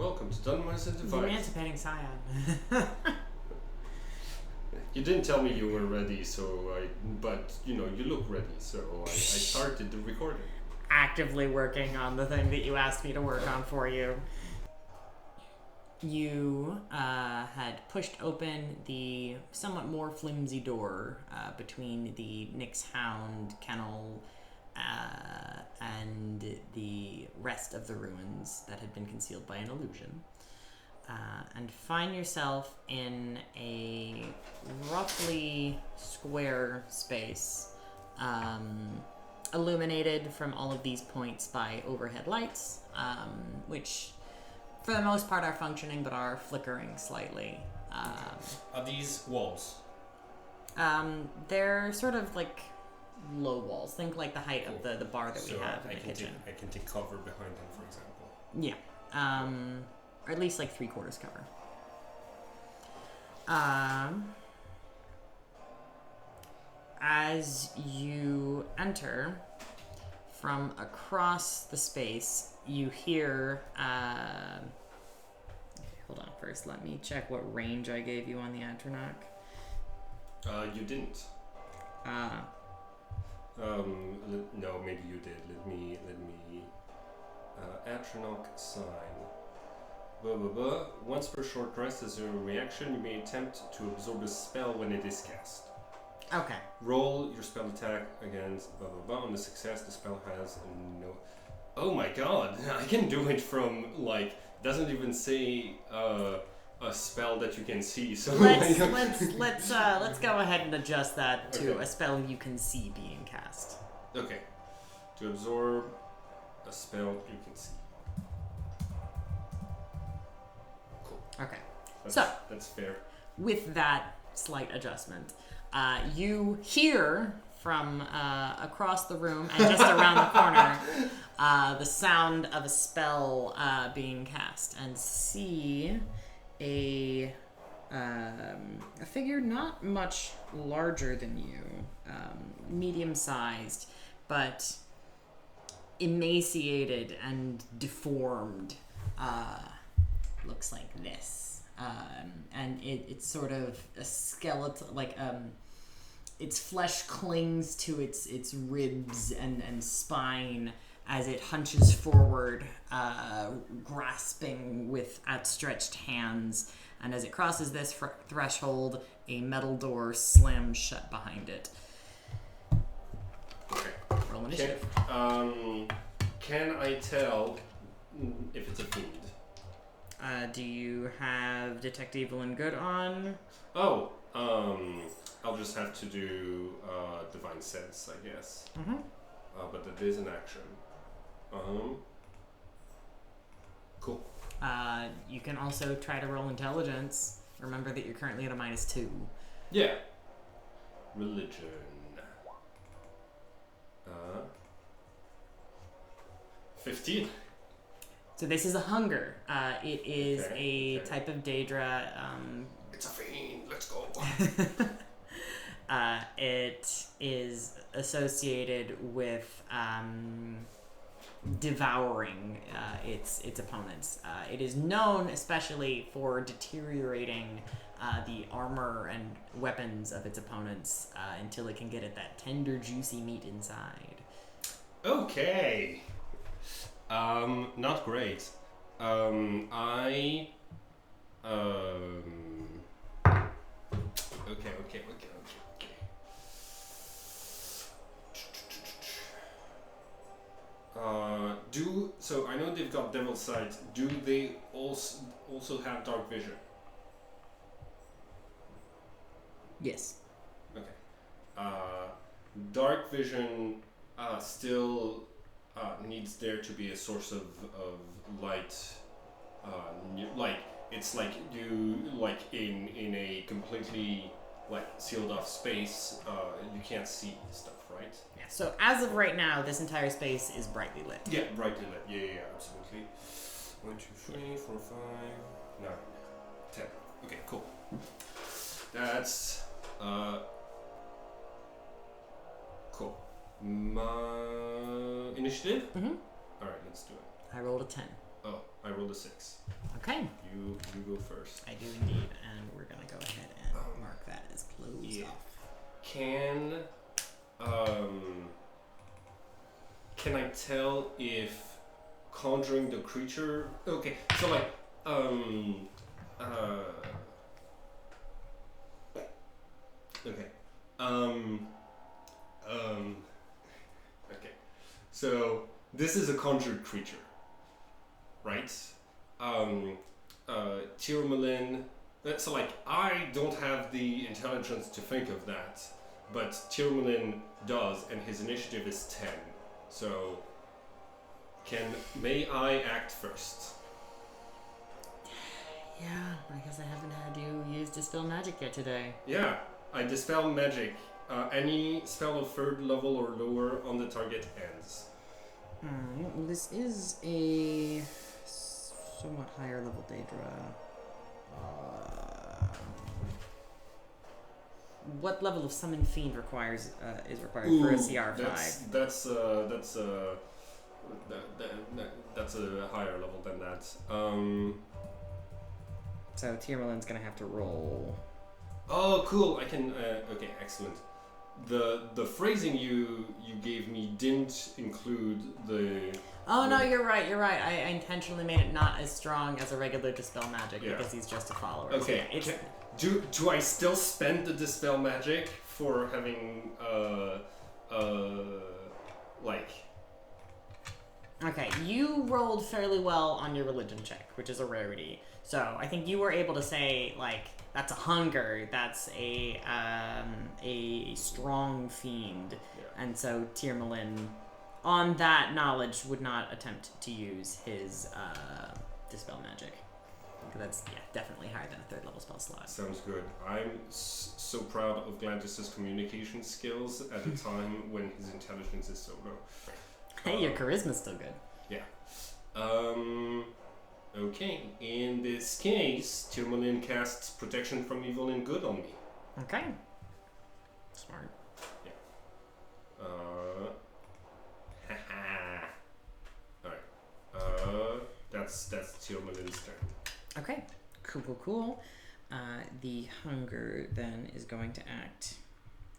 welcome to Dunmers Divines. Emancipating Scion. You didn't tell me you were ready, but you look ready, so I started the recording. Actively working on the thing that you asked me to work on for you. You had pushed open the somewhat more flimsy door between the Nyx Hound kennel and the rest of the ruins that had been concealed by an illusion. And find yourself in a roughly square space, illuminated from all of these points by overhead lights, which for the most part are functioning but are flickering slightly. Are these walls? They're sort of like low walls. Think like the height of the bar that we have in the kitchen. I can take cover behind them, for example. Yeah. Or at least like 3/4 cover. As you enter, from across the space, you hear... okay, hold on first. Let me check what range I gave you on the Atronach. You didn't. No, maybe you did. Let me Atronach sign. Blah, blah, blah. Once per short rest as a reaction, you may attempt to absorb a spell when it is cast. Okay. Roll your spell attack against blah, blah, blah. On the success, the spell has no... Oh my god, I can do it from, doesn't even say a spell that you can see, so... Let's go ahead and adjust that to a spell you can see being cast. Okay. To absorb a spell you can see. Okay, that's fair. With that slight adjustment, you hear from across the room and just around the corner the sound of a spell being cast, and see a figure not much larger than you, medium-sized, but emaciated and deformed. Looks like this, and it's sort of a skeleton, its flesh clings to its ribs and spine as it hunches forward, grasping with outstretched hands, and as it crosses this threshold, a metal door slams shut behind it. Okay. Roll initiative. Can I tell if it's a fiend? Do you have Detect Evil and Good on? Oh, I'll just have to do Divine Sense, I guess. Mm-hmm. But that is an action. Cool. You can also try to roll Intelligence. Remember that you're currently at a -2. Yeah. Religion. 15. So this is a hunger. It is a type of Daedra. It's a fiend. Let's go. It is associated with devouring its opponents. It is known especially for deteriorating the armor and weapons of its opponents until it can get at that tender, juicy meat inside. Okay. Not great. Okay. So I know they've got Devil's Sight. Do they also have Dark Vision? Yes. Okay. Dark Vision still needs there to be a source of light. It's like you in a completely sealed off space. You can't see stuff, right? Yeah. So as of right now, this entire space is brightly lit. Yeah, brightly lit. Yeah, absolutely. 1, 2, 3, 4, 5, 9, 10. Okay, cool. That's cool. My initiative? Mm-hmm. Alright, let's do it. I rolled a 10. Oh, I rolled a 6. Okay. You go first. I do indeed, and we're gonna go ahead and mark that as closed off. Can I tell if conjuring the creature? Okay, so like okay. Okay. So this is a conjured creature, right? Tirmalin. So like I don't have the intelligence to think of that, but Tirmalin does, and his initiative is 10. So may I act first? Yeah, because I haven't had you use Dispel Magic yet today. Yeah, I dispel magic. Any spell of 3rd level or lower on the target ends. This is a somewhat higher level Daedra. What level of Summon Fiend is required for a CR5? That's a higher level than that. So Tirmalin's gonna have to roll. Oh, cool! I can. Okay, excellent. The phrasing you gave me didn't include the. Oh no, you're right. I intentionally made it not as strong as a regular Dispel Magic because he's just a follower. Okay. So do I still spend the Dispel Magic for having like? Okay, you rolled fairly well on your religion check, which is a rarity. So I think you were able to say like that's a hunger, that's a strong fiend, and so Tirmalin, on that knowledge, would not attempt to use his Dispel Magic. That's definitely higher than a 3rd level spell slot. Sounds good. I'm so proud of Gladys's communication skills at a time when his intelligence is so low. Hey, your charisma's still good. Yeah. Okay. In this case, Tirmalin casts protection from evil and good on me. Okay. Smart. Yeah. Alright. That's Tirmalin's turn. Okay. Cool. The hunger then is going to act.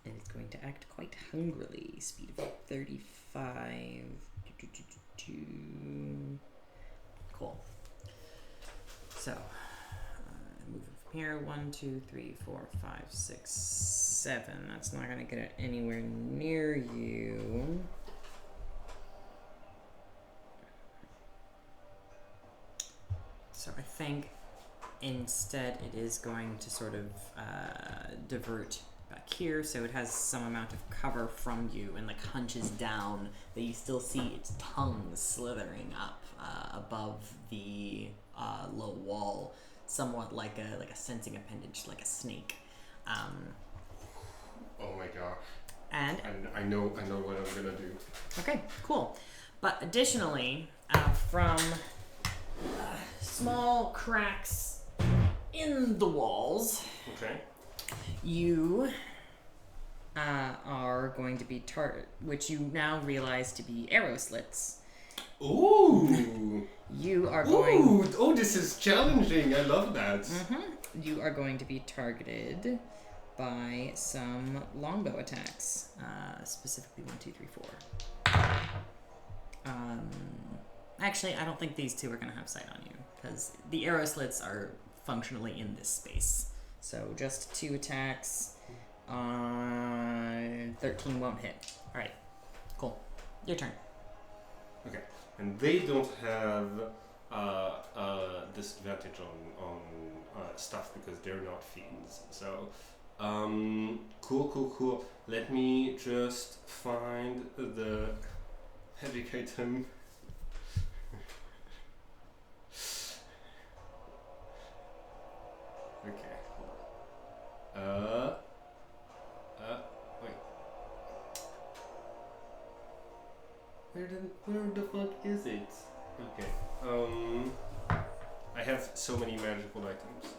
It is going to act quite hungrily. Speed of 35. Cool. So, moving from here. 1, 2, 3, 4, 5, 6, 7. That's not going to get it anywhere near you. So I think instead it is going to sort of divert back here, so it has some amount of cover from you and like hunches down, that you still see its tongue slithering up above the low wall, somewhat like a sensing appendage, like a snake. Oh my god. And I know what I'm gonna do. Okay, cool. But additionally, from small cracks in the walls, Okay. you are going to be which you now realize to be arrow slits. Ooh. You are going. Oh, this is challenging. I love that. You are going to be targeted by some longbow attacks, specifically 1, 2, 3, 4. Actually, I don't think these two are going to have sight on you, because the arrow slits are functionally in this space. So just 2 attacks. 13 won't hit. Alright, cool. Your turn. Okay. And they don't have disadvantage on stuff because they're not fiends. So, cool. Let me just find the heavy item. Okay. Wait. Where the fuck is it? Okay. I have so many magical items.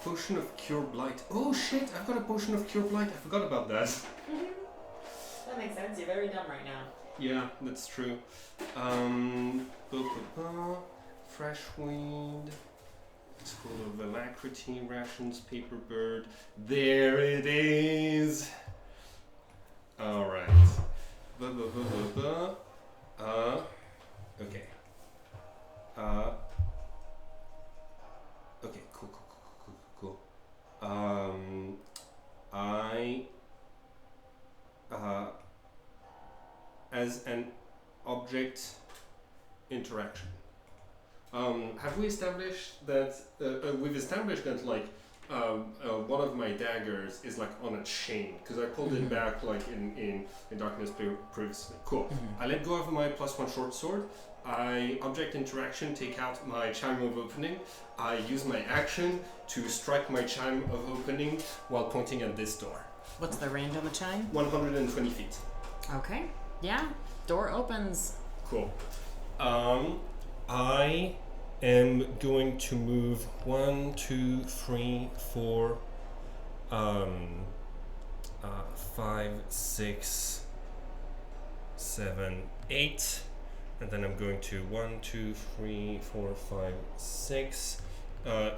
Potion of Cure Blight. Oh shit! I've got a potion of Cure Blight. I forgot about that. That makes sense. You're very dumb right now. Yeah, that's true. Fresh wind. It's full of alacrity, rations, paper bird. There it is. All right. Okay. Okay. Cool. As an object interaction. Have we established that we've established that like one of my daggers is like on a chain because I pulled it back like in Darkness previously. Cool. I let go of my +1 short sword. I object interaction, take out my chime of opening. I use my action to strike my chime of opening while pointing at this door. What's the range on the chime? 120 feet. Okay. Yeah. Door opens. Cool. I am going to move 1, 2, 3, 4, 5, 6, 7, 8, and then I'm going to 1, 2, 3, 4, 5, 6.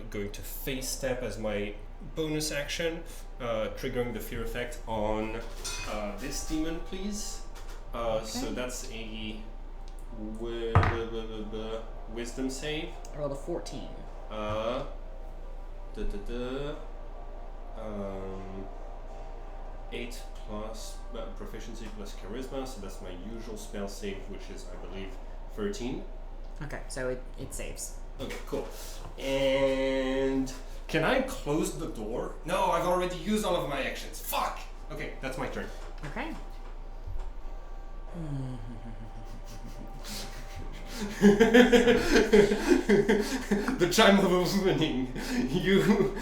Going to face step as my bonus action, triggering the fear effect on this demon, please. So that's a wisdom save. I rolled a 14. 8 plus proficiency plus charisma, so that's my usual spell save, which is, I believe, 13. Okay, so it saves. Okay, cool. And can I close the door? No, I've already used all of my actions. Fuck! Okay, that's my turn. Okay. The chime of opening. You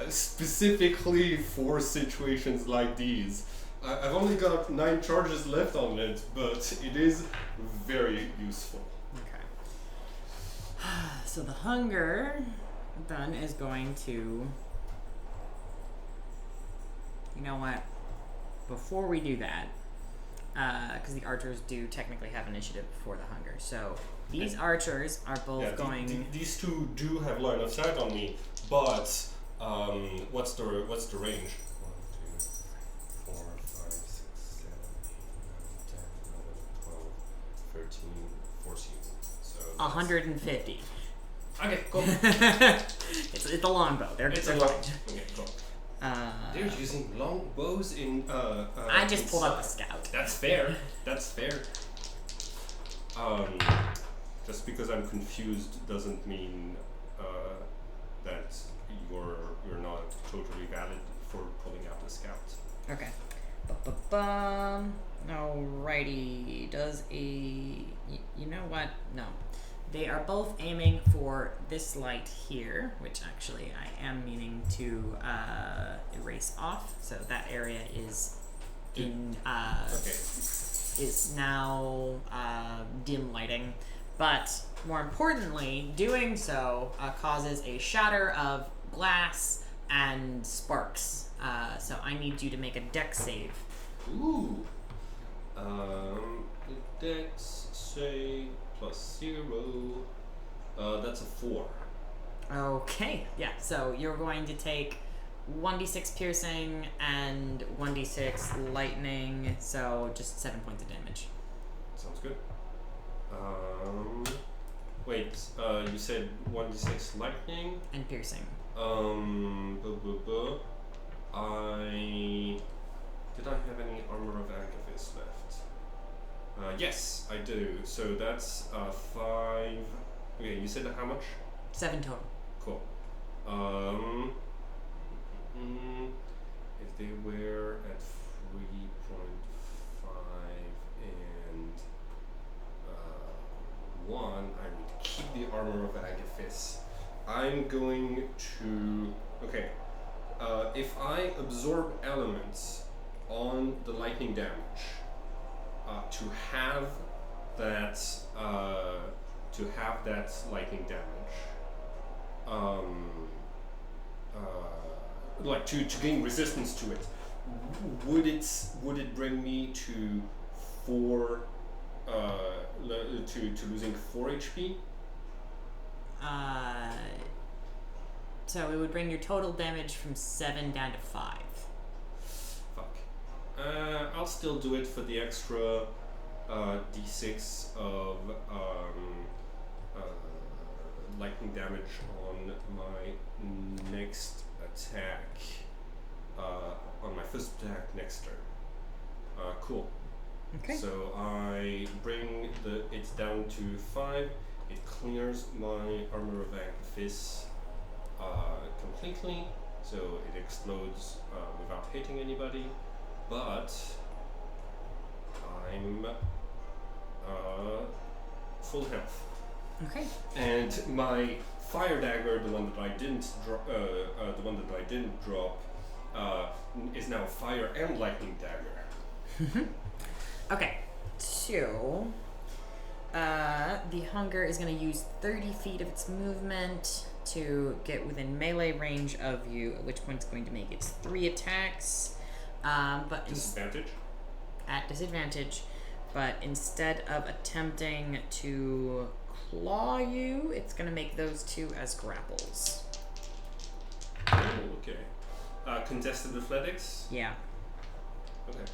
specifically for situations like these. I've only got 9 charges left on it, but it is very useful. Okay. So the hunger then is going to... You know what? Before we do that, because the archers do technically have initiative before the hunger, so these archers are both going. These two do have line of sight on me, but what's the range? 1, 2, 4, 5, 6, 7, 8, 9, 10, 11, 12, 13, 14. So 150. Okay, cool. It's a longbow. They're fine. Okay, cool. They're using long bows in. I just pulled up the scout. That's fair. That's fair. Just because I'm confused doesn't mean that you're not totally valid for pulling out the scout. Okay. Alrighty. Does a you know what? No. They are both aiming for this light here, which actually I am meaning to erase off. So that area is in is now dim lighting. But more importantly, doing so causes a shatter of glass and sparks. So I need you to make a dex save. Ooh. Dex save. +0. That's a 4. Okay, yeah. So you're going to take 1d6 piercing and 1d6 lightning. So just 7 points of damage. Sounds good. Wait. You said 1d6 lightning and piercing. Did I have any armor of Agathis left? Yes, I do. So that's 5. Okay, you said how much? 7 total. Cool. If they were at 3.5 and 1, I would keep the armor of Agathis. I'm going to. Okay. If I absorb elements on the lightning damage. To have that lightning damage, like to gain resistance to it, would it bring me to 4 to losing 4 HP? So it would bring your total damage from 7 down to 5. Fuck. I'll still do it for the extra d6 of lightning damage on my next attack. On my first attack next turn. Cool. Okay. So I bring it down to 5. It clears my armor of Agnifis completely, so it explodes without hitting anybody. But I'm full health. Okay. And my fire dagger, the one that I didn't drop, is now fire and lightning dagger. Okay. So the hunger is going to use 30 feet of its movement to get within melee range of you, at which point it's going to make its 3 attacks. But Disadvantage? At disadvantage. But instead of attempting to claw you, it's going to make those 2 as grapples. Oh, okay. Contested athletics? Yeah. Okay.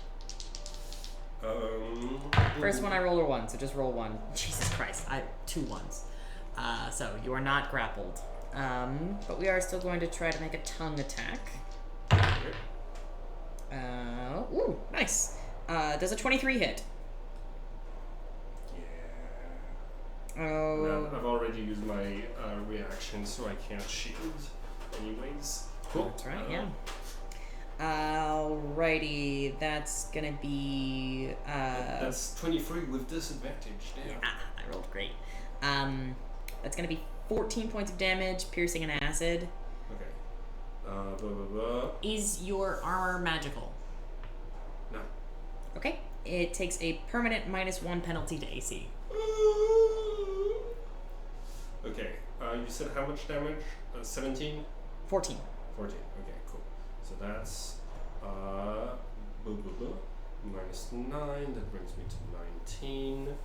First one I roll a 1, so just roll 1. Jesus Christ, I 2 1s. So you are not grappled. But we are still going to try to make a tongue attack. Ooh, nice. Does a 23 hit? Yeah. Oh. I've already used my reaction, so I can't shield anyways. Cool. That's right, yeah. Alrighty, that's gonna be that's 23 with disadvantage. Damn. Yeah, I rolled great. That's gonna be 14 points of damage, piercing and acid. Okay. Blah, blah, blah. Is your armor magical? No. Okay. It takes a permanent -1 penalty to AC. Okay. You said how much damage? 17? 14. 14. Okay, cool. So that's -9. That brings me to 19.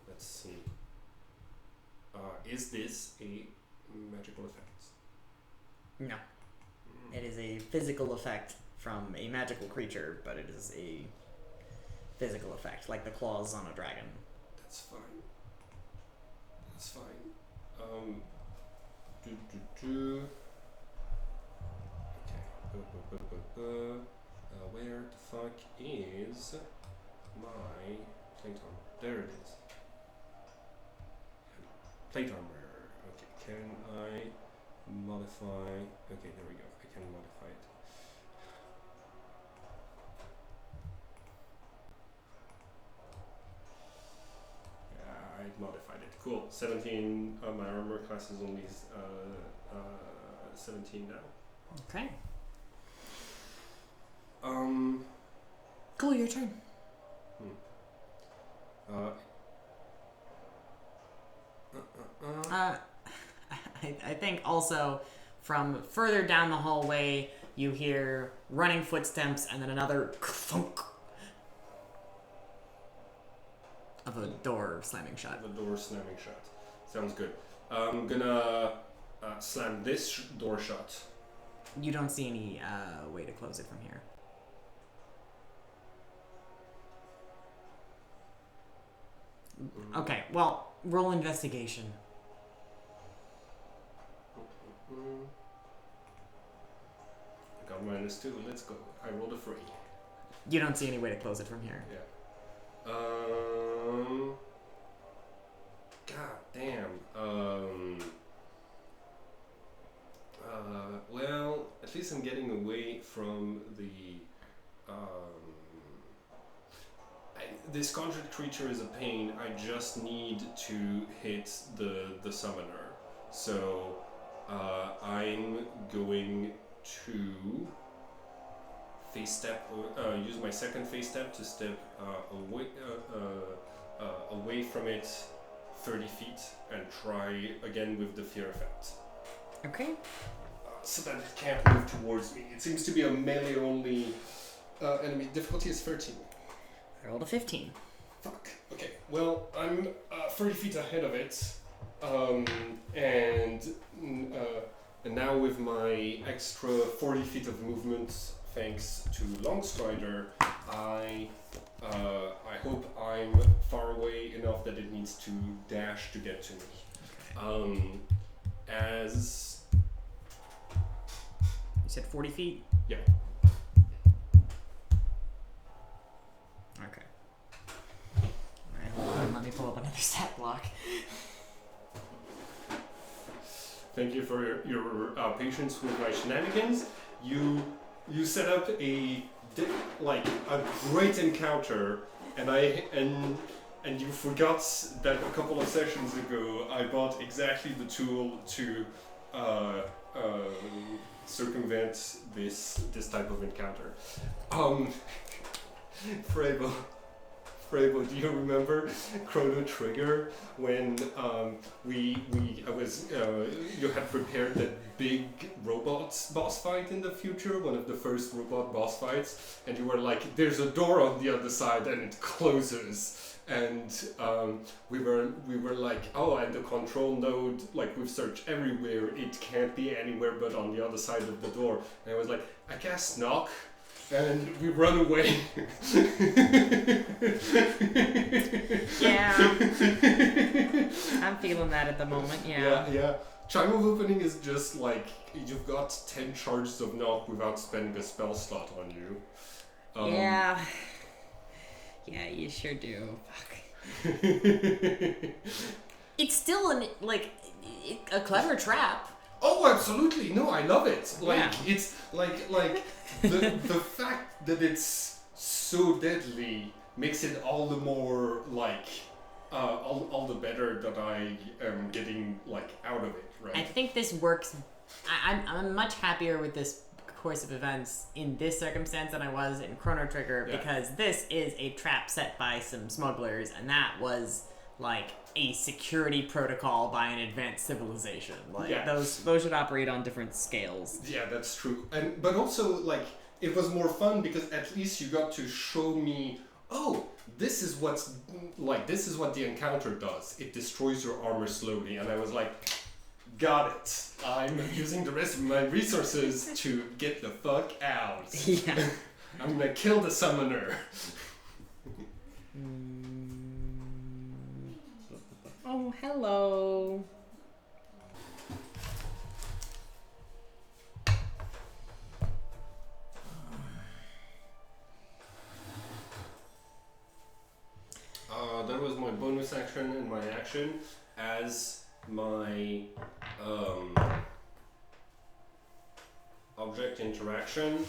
Let's see. Is this a magical effect? No. It is a physical effect from a magical creature, but it is a physical effect, like the claws on a dragon. That's fine. That's fine. Okay. Where the fuck is my plate armor? There it is. Plate armor. Okay, can I modify? Okay, there we go. I can modify it. Yeah, I modified it. Cool. 17. My armor class is only 17 now. Okay. Cool, your turn. I think also from further down the hallway you hear running footsteps and then another thunk of a door slamming shut. The door slamming shut. Sounds good. I'm gonna slam this door shut. You don't see any way to close it from here. Okay, well, roll investigation. I got -2. Let's go. I rolled a 3. You don't see any way to close it from here. Yeah. God damn. Well, at least I'm getting away from the. This conjured creature is a pain. I just need to hit the summoner. So I'm going to face step. Use my second face step to step away from it 30 feet and try again with the fear effect. Okay. So that it can't move towards me. It seems to be a melee only enemy. Difficulty is 13. I rolled a 15. Fuck. Okay. Well, I'm 30 feet ahead of it, and now with my extra 40 feet of movement, thanks to Longstrider, I hope I'm far away enough that it needs to dash to get to me. As you said 40 feet? Yeah. Okay. Alright, hold on, let me pull up another stat block. Thank you for your patience with my shenanigans. You set up a great encounter, and you forgot that a couple of sessions ago I bought exactly the tool to circumvent this type of encounter. Frabo, do you remember Chrono Trigger when you had prepared that big robot boss fight in the future, one of the first robot boss fights, and you were like, there's a door on the other side and it closes, and we were like, oh, and the control node, like we've searched everywhere, it can't be anywhere but on the other side of the door, and I was like, I guess knock. And we run away. Yeah. I'm feeling that at the moment, yeah. Yeah. Chime of Opening is just like, you've got 10 charges of knock without spending a spell slot on you. Yeah. Yeah, you sure do. Fuck. It's still a clever trap. Oh, absolutely. No, I love it. Yeah. It's like the fact that it's so deadly makes it all the more all the better that I am getting out of it, right? I think this works. I'm much happier with this course of events in this circumstance than I was in Chrono Trigger, because this is a trap set by some smugglers, and that was like a security protocol by an advanced civilization. Those should operate on different scales. Yeah, that's true. But also it was more fun because at least you got to show me, oh, this is what the encounter does. It destroys your armor slowly, and I was like, got it. I'm using the rest of my resources to get the fuck out. Yeah. I'm gonna kill the summoner. Oh, hello. That was my bonus action and my action. As my object interaction,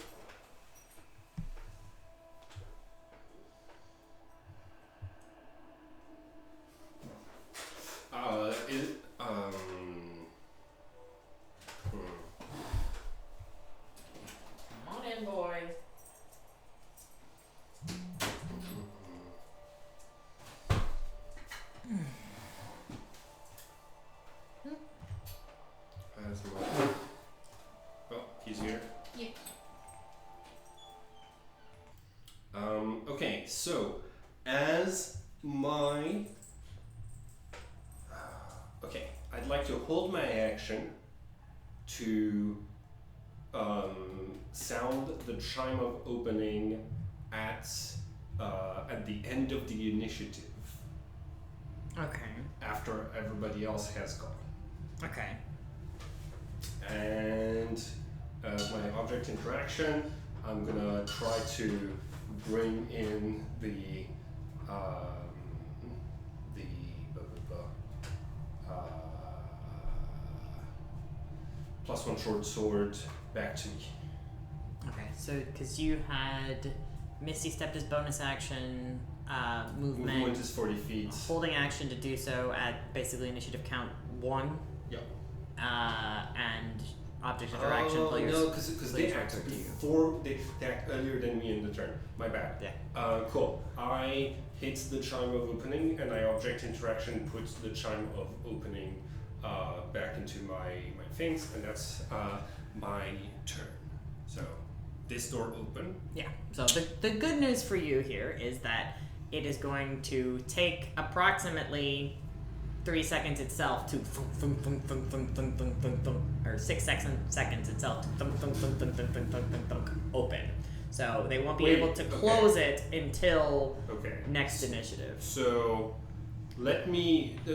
Come on in, boy. as my he's here. Yeah. Okay, so as my I'd like to hold my action to sound the chime of opening at the end of the initiative. Okay. After everybody else has gone. Okay. And as my object interaction, I'm gonna try to bring in the +1 short sword back to me. Okay, so because you had Misty stepped as bonus action, Movement is 40 feet. holding action to do so at basically initiative count 1. Yep. And object interaction players. No, because they act before they act earlier than me in the turn. My bad. Yeah. Cool. I hit the chime of opening, and my object interaction puts the chime of opening back into my things, and that's my turn. So this door open. Yeah. So the good news for you here is that it is going to take approximately 3 seconds itself to or 6 seconds itself to open. So they won't be able to close it until next initiative. So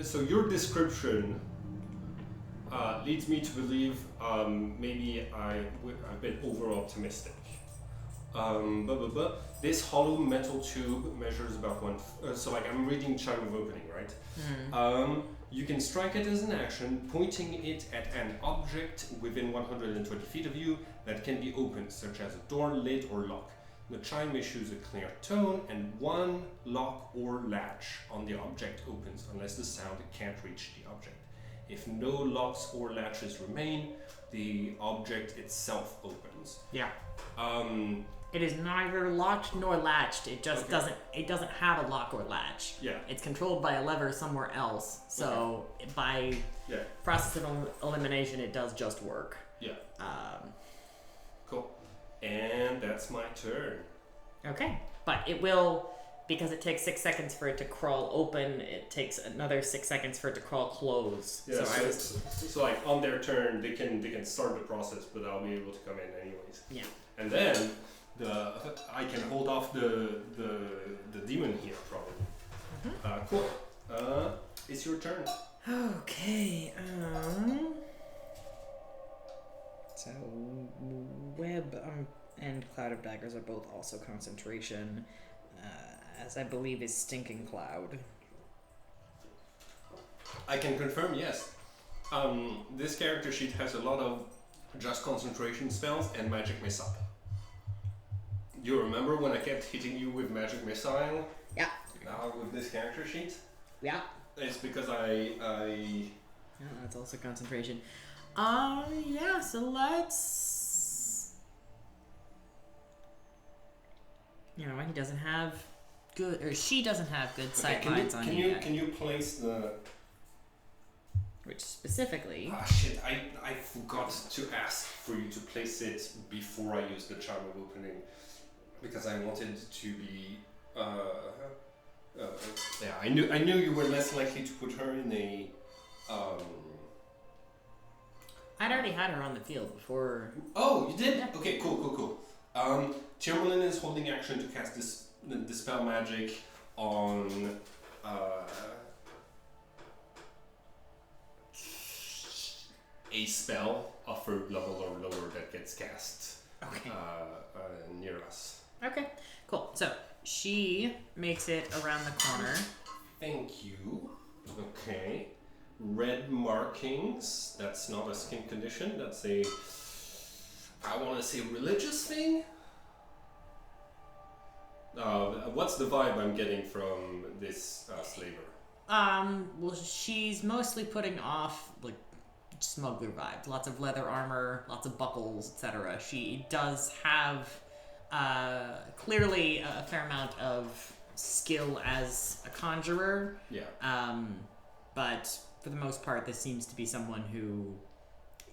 so your description leads me to believe maybe I've been over-optimistic. This hollow metal tube measures about so like I'm reading Chime of Opening, right? You can strike it as an action, pointing it at an object within 120 feet of you that can be opened, such as a door, lid, or lock. The chime issues a clear tone, and one lock or latch on the object opens unless the sound can't reach the object. If no locks or latches remain, the object itself opens. Yeah. It is neither locked nor latched. It just doesn't have a lock or latch. Yeah. It's controlled by a lever somewhere else. So by process of elimination, it does just work. Yeah. Cool. And that's my turn. Okay. But it will, because it takes 6 seconds for it to crawl open, it takes another 6 seconds for it to crawl close. Yeah, so like on their turn, they can start the process, but I'll be able to come in anyways. Yeah. And then I can hold off the demon here probably. Cool. It's your turn. Okay. So web and cloud of daggers are both also concentration, as I believe is stinking cloud. I can confirm, yes. This character sheet has a lot of just concentration spells and magic missile. You remember when I kept hitting you with magic missile? Yeah. Now with this character sheet? Yeah. It's because I Yeah, that's also concentration. Yeah, so let's... You know, he doesn't have good, or she doesn't have good sight lines on you. Can you place the... Which specifically... Ah, shit, I forgot to ask for you to place it before I used the Charm of Opening. Because I wanted to be... yeah, I knew you were less likely to put her in a... I'd already had her on the field before... Oh, you did? Yeah. Okay, cool. Tyrmalin is holding action to cast Dispel Magic on... a spell of third level or lower that gets cast near us. Okay, cool. So, she makes it around the corner. Thank you. Okay. Red markings. That's not a skin condition. That's a... I want to say religious thing? What's the vibe I'm getting from this slaver? Well, she's mostly putting off, like, smuggler vibes. Lots of leather armor, lots of buckles, etc. She does have clearly a fair amount of skill as a conjurer. Yeah. But for the most part, this seems to be someone who,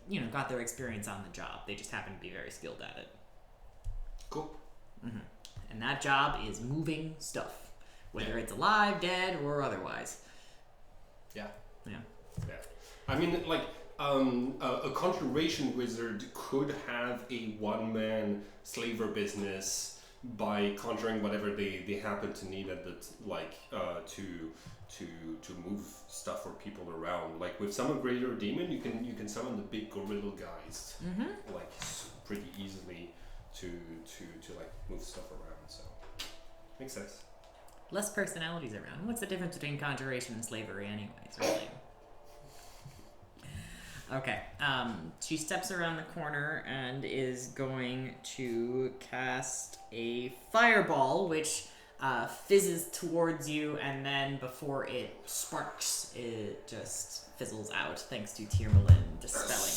you know, got their experience on the job. They just happen to be very skilled at it. Cool. Mm-hmm. And that job is moving stuff, whether it's alive, dead, or otherwise. Yeah. Yeah. I mean, like, a conjuration wizard could have a one-man slaver business by conjuring whatever they happen to need at the to move stuff or people around. Like with Summon Greater Demon, you can summon the big gorilla guys like pretty easily to like move stuff around. So makes sense. Less personalities around. What's the difference between conjuration and slavery, anyways? Really. Okay. She steps around the corner and is going to cast a fireball, which fizzes towards you, and then before it sparks, it just fizzles out thanks to Tyrmalin dispelling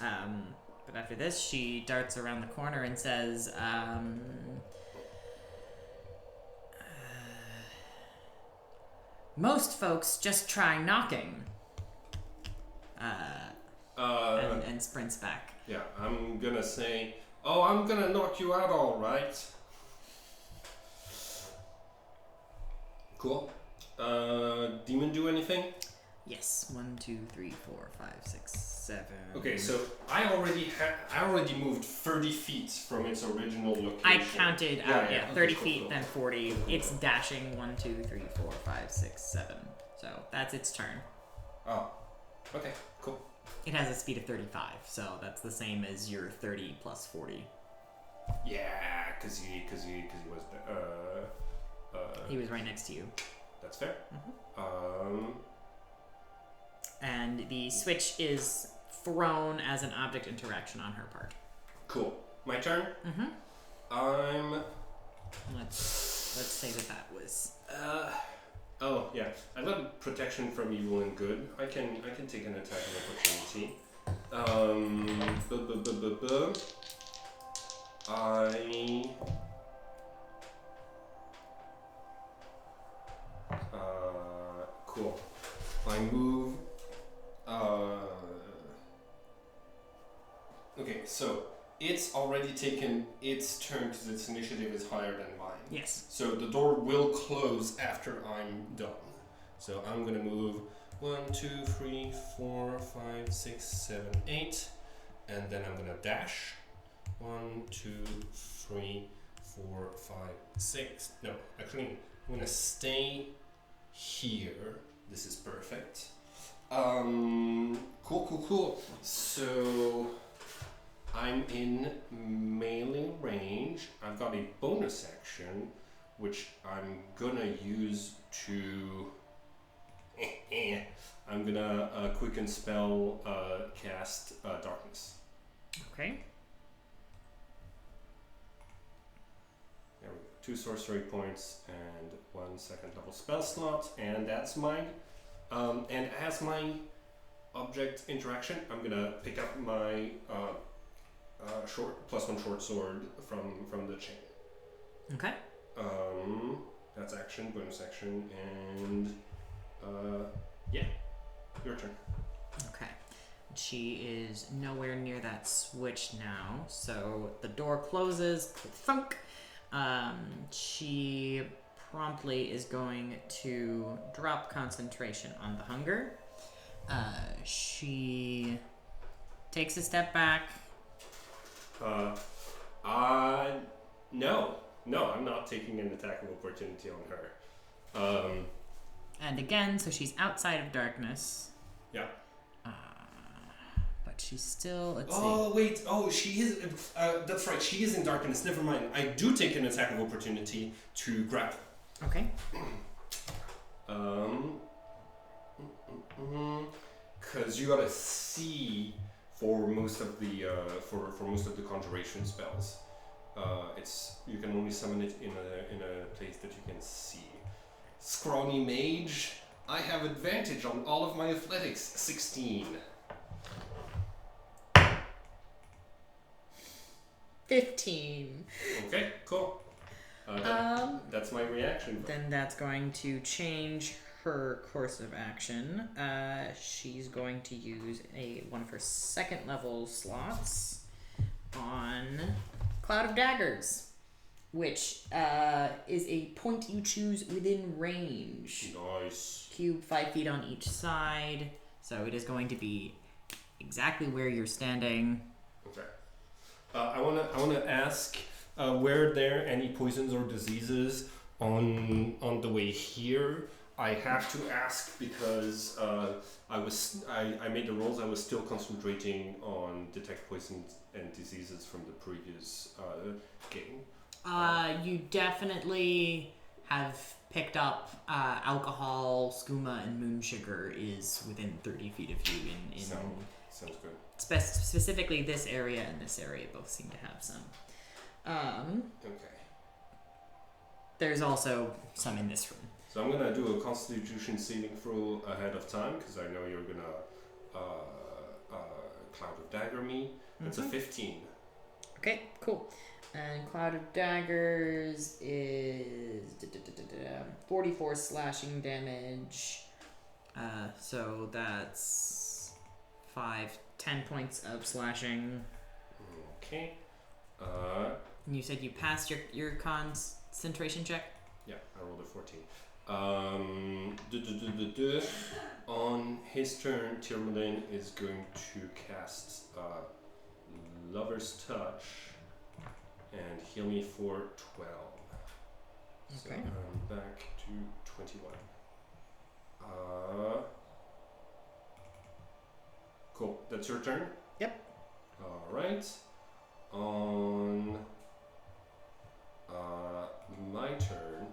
magic. But after this, she darts around the corner and says, most folks just try knocking. And sprints back. Yeah, I'm gonna say, oh, I'm gonna knock you out all right. Cool. Demon do anything? Yes. 1, 2, 3, 4, 5, 6, 7. Okay, so I already moved 30 feet from its original location. I counted out, Yeah. 30 cool, feet, cool. then 40. Cool. It's dashing 1, 2, 3, 4, 5, 6, 7. So that's its turn. Oh, okay, cool. It has a speed of 35, so that's the same as your 30 plus 40. Yeah, because he was He was right next to you. That's fair. And the switch is thrown as an object interaction on her part. Cool. My turn. I'm. Let's say that was. Oh yeah, I've got protection from evil and good. I can take an attack of opportunity. Cool. I move. Okay, so it's already taken its turn because its initiative is higher than mine. Yes. So the door will close after I'm done. So I'm gonna move 1, 2, 3, 4, 5, 6, 7, 8, and then I'm gonna dash. 1, 2, 3, 4, 5, 6. No, actually, I'm gonna stay here. This is perfect. Cool. So I'm in melee range. I've got a bonus action, which I'm gonna use to. I'm gonna quicken spell cast darkness. Okay. There we go. 2 sorcery points and 1 second level spell slot, and that's mine. And as my object interaction, I'm gonna pick up my +1 short sword from the chain. Okay. That's action, bonus action, and yeah, your turn. Okay. She is nowhere near that switch now, so the door closes. Thunk. She promptly is going to drop concentration on the hunger. She takes a step back. No, I'm not taking an attack of opportunity on her. And again, so she's outside of darkness. Yeah. But she's still, let's Oh, wait. Oh, she is. That's right. She is in darkness. Never mind. I do take an attack of opportunity to grapple. Okay. Because you gotta see for most of the for most of the conjuration spells. You can only summon it in a place that you can see. Scrawny mage, I have advantage on all of my athletics. 16. 15. Okay, cool. That's my reaction. Then that's going to change her course of action. She's going to use one of her second level slots on Cloud of Daggers, which is a point you choose within range. Nice. Cube 5 feet on each side, so it is going to be exactly where you're standing. Okay. I wanna ask, were there any poisons or diseases on the way here? I have to ask because I made the rolls. I was still concentrating on detect poisons and diseases from the previous game. You definitely have picked up alcohol, skooma, and moon sugar is within 30 feet of you in Sounds good. Specifically this area and this area both seem to have some. Okay. There's also some in this room. So I'm gonna do a Constitution saving throw ahead of time because I know you're gonna Cloud of Dagger me. That's a 15. Okay, cool. And Cloud of Daggers is 44 slashing damage. So that's 10 points of slashing. Okay. And you said you passed your concentration check? Yeah, I rolled a 14. On his turn, Tirmalin is going to cast Lover's Touch and heal me for 12. So Okay. I'm back to 21. Cool. That's your turn? Yep. Alright. On my turn,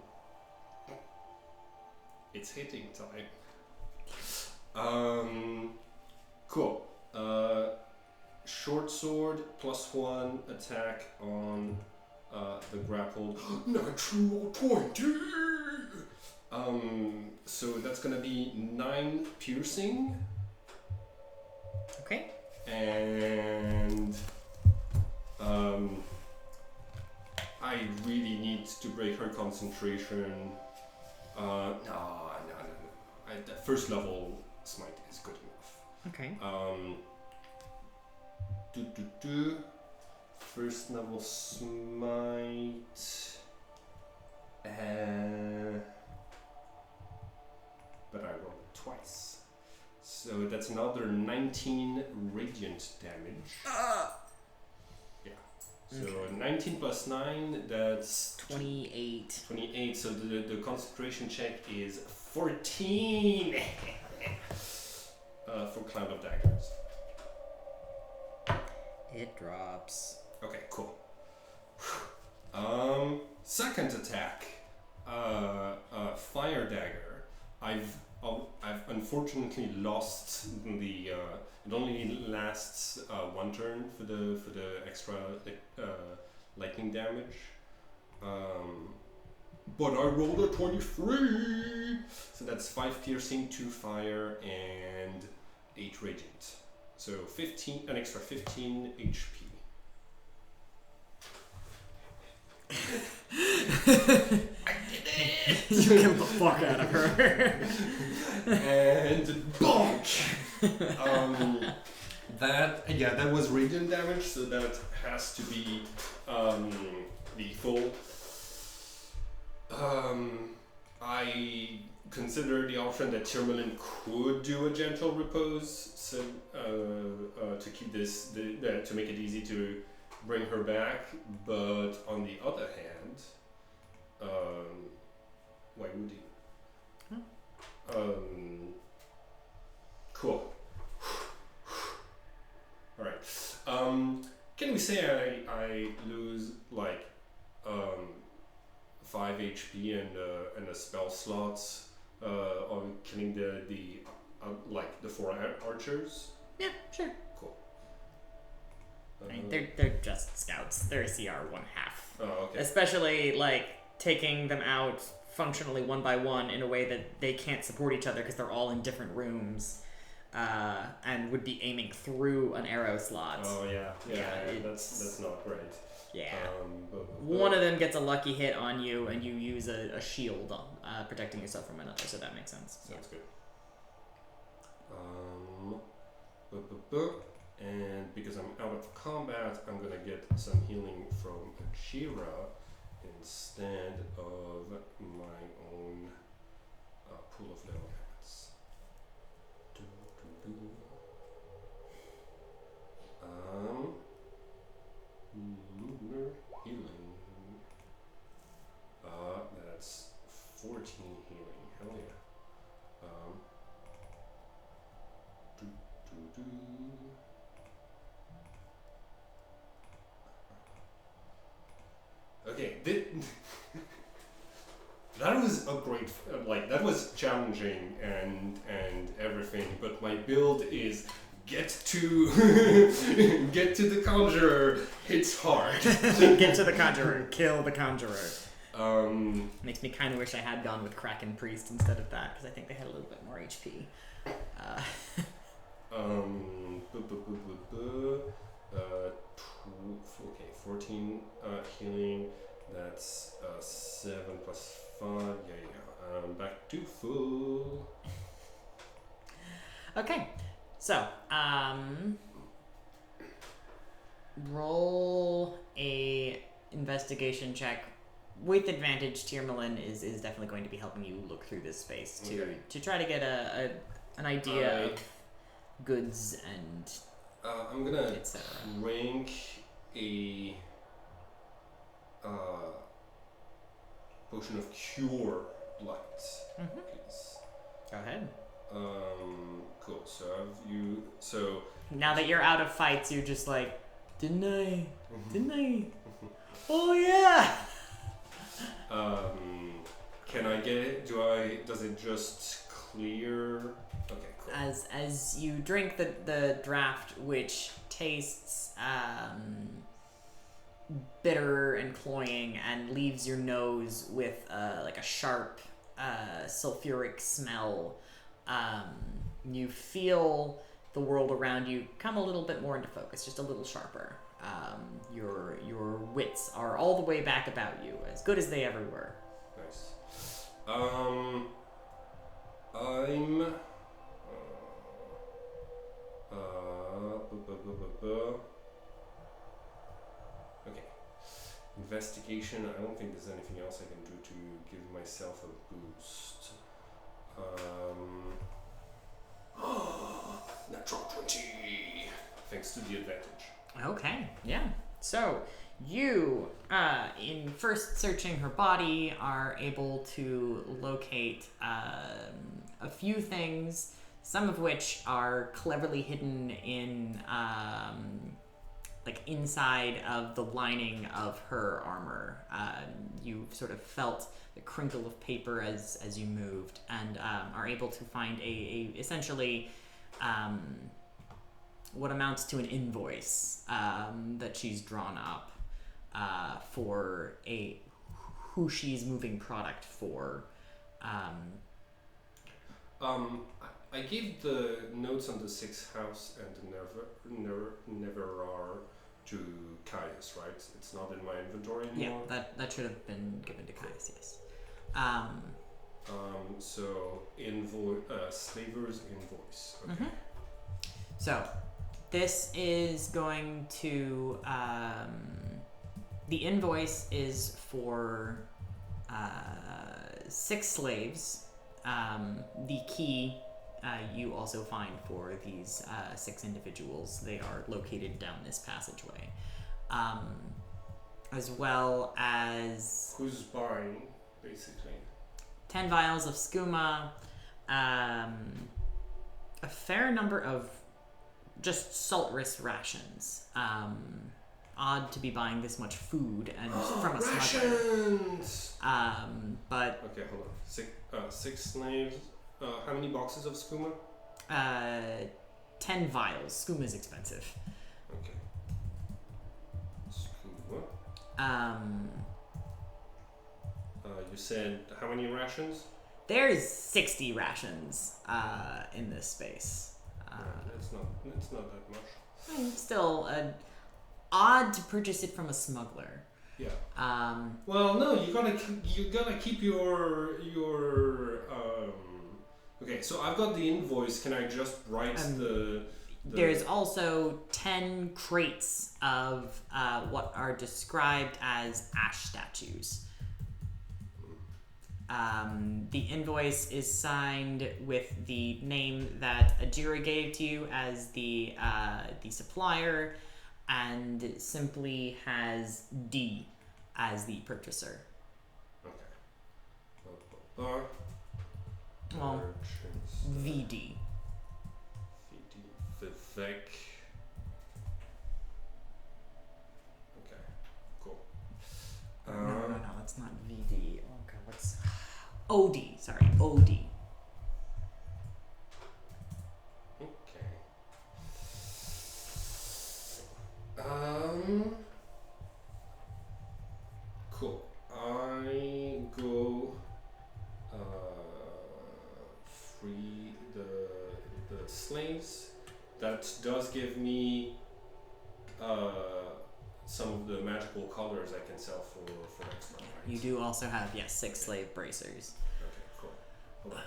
it's hitting time. Cool. Short sword +1 attack on the grappled. Natural 20! So that's gonna be 9 piercing. Okay. And I really need to break her concentration. No. The first level smite is good enough. Okay. First level smite. But I rolled it twice. So that's another 19 radiant damage. Yeah. So Okay. 19 plus 9, that's 28. 28. So the concentration check is 14 for Cloud of Daggers. It drops. Okay, cool. Second attack, Fire Dagger. I've unfortunately lost the. It only lasts one turn for the extra lightning damage. But I rolled a 23, so that's 5 piercing, 2 fire, and 8 radiant. So 15, an extra 15 HP. I did it! You killed the fuck out of her. And bonk! That was radiant damage, so that has to be lethal. I consider the option that Tirmalin could do a gentle repose, so to keep this to make it easy to bring her back. But on the other hand, why would he? Cool. All right. Can we say I lose like 5 HP and a spell slots on killing the 4 archers? Yeah, sure. Cool. I mean, they're just scouts. They're a CR 1/2. Oh, okay. Especially like taking them out functionally one by one in a way that they can't support each other because they're all in different rooms, and would be aiming through an arrow slot. Oh yeah. Yeah, That's not great. Yeah. But One of them gets a lucky hit on you, and you use a shield on protecting yourself from another, so that makes sense. Sounds good. And because I'm out of combat, I'm gonna get some healing from Ajira instead of my own pool of level hats. Lunar healing. That's 14 healing. Hell yeah. Okay, that was a great, that was challenging and everything, but my build is get to the conjurer, hits hard. Get to the conjurer, kill the conjurer. Makes me kind of wish I had gone with Kraken Priest instead of that, because I think they had a little bit more HP. Okay, 14 healing. That's 7 plus 5. Yeah. Back to full. Okay, so roll a investigation check with advantage, Tiermalin is definitely going to be helping you look through this space to try to get an idea of goods and I'm gonna etc. drink a potion of cure light, please. Go ahead. Cool. So Now that you're out of fights, you're just like, didn't I? Oh yeah. Can I get it? Does it just clear? Okay, cool. As you drink the draft, which tastes bitter and cloying and leaves your nose with like a sharp sulfuric smell, you feel the world around you come a little bit more into focus, just a little sharper. Your wits are all the way back about you, as good as they ever were. Nice. Okay. Investigation. I don't think there's anything else I can do to give myself a boost. Natural 20. Thanks to the advantage. Okay, yeah. So you, in first searching her body, are able to locate a few things, some of which are cleverly hidden in like inside of the lining of her armor. You sort of felt the crinkle of paper as you moved, and are able to find a essentially what amounts to an invoice that she's drawn up for who she's moving product for. I gave the notes on the sixth house and the never are to Caius, right? It's not in my inventory anymore. Yeah, that should have been given to Caius, yes. So slaver's invoice. Okay. So this is going to the invoice is for 6 slaves. The key you also find for these 6 individuals. They are located down this passageway, as well as who's buying, basically 10 vials of skooma, a fair number of just salt wrist rations. Odd to be buying this much food and from a rations! smuggler. But okay, hold on. 6 slaves. How many boxes of skooma? 10 vials. Skooma is expensive. Okay. Skooma. You said how many rations? There's 60 rations in this space. It's not that much. Still, odd to purchase it from a smuggler. Yeah. Well, no, you gotta keep your. Okay, so I've got the invoice. Can I just write the? There's also 10 crates of what are described as ash statues. The invoice is signed with the name that Ajira gave to you as the supplier, and simply has D as the purchaser. Okay. Well, VD. Vivek. Okay, cool. No, it's not VD. Oh god, what's OD? Sorry, OD. Okay. Cool. I go free the slaves. That does give me some of the magical colors I can sell for next month, right? You do also have 6 slave bracers. Okay, cool. Hold on.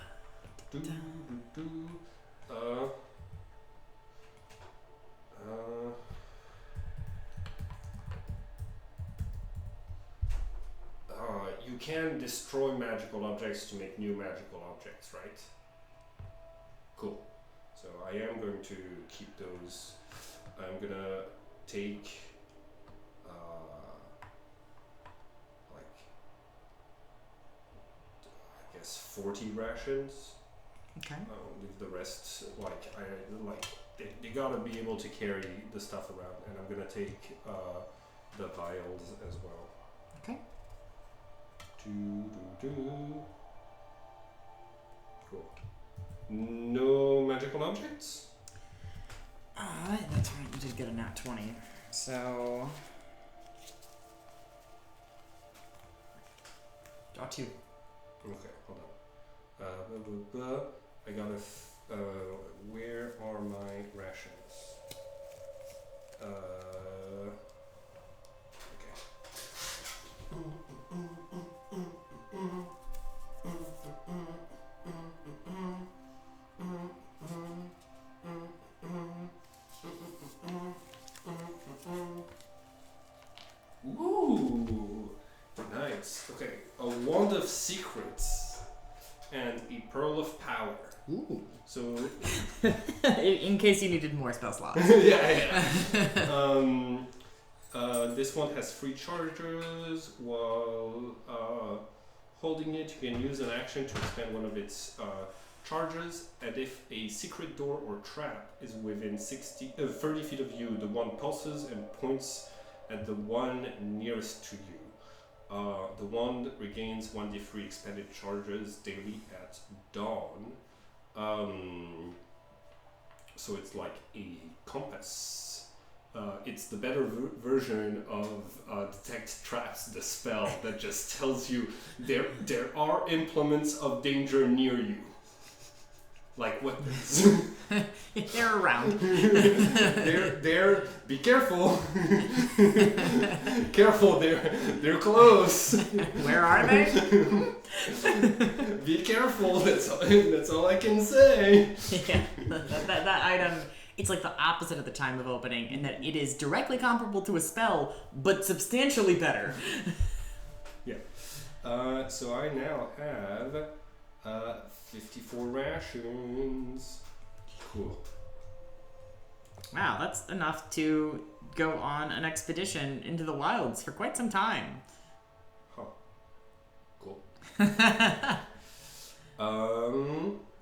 you can destroy magical objects to make new magical objects, right? Cool. So I am going to keep those. I'm gonna take like I guess 40 rations. Okay. I'll leave the rest they gotta be able to carry the stuff around, and I'm gonna take the vials as well. Okay. Cool. No magical objects? Alright, that's right, you did get a nat 20. So... Draw 2. Okay, hold on. I gotta... where are my rations? Ooh, nice. Okay, a wand of secrets and a pearl of power. Ooh. So, in case you needed more spell slots. yeah. This one has 3 charges. While holding it, you can use an action to expend one of its charges, and if a secret door or trap is within 30 feet of you, the wand pulses and points at the one nearest to you. The wand regains 1d3 expended charges daily at dawn. So it's like a compass. It's the better version of Detect Traps, the spell that just tells you there are implements of danger near you. Like weapons. They're around. they're be careful. Careful, they're close. Where are they? Be careful, that's all I can say. Yeah, that item, it's like the opposite of the time of opening in that it is directly comparable to a spell, but substantially better. Yeah. So I now have 54 rations. Cool. Wow, that's enough to go on an expedition into the wilds for quite some time. Huh. Cool.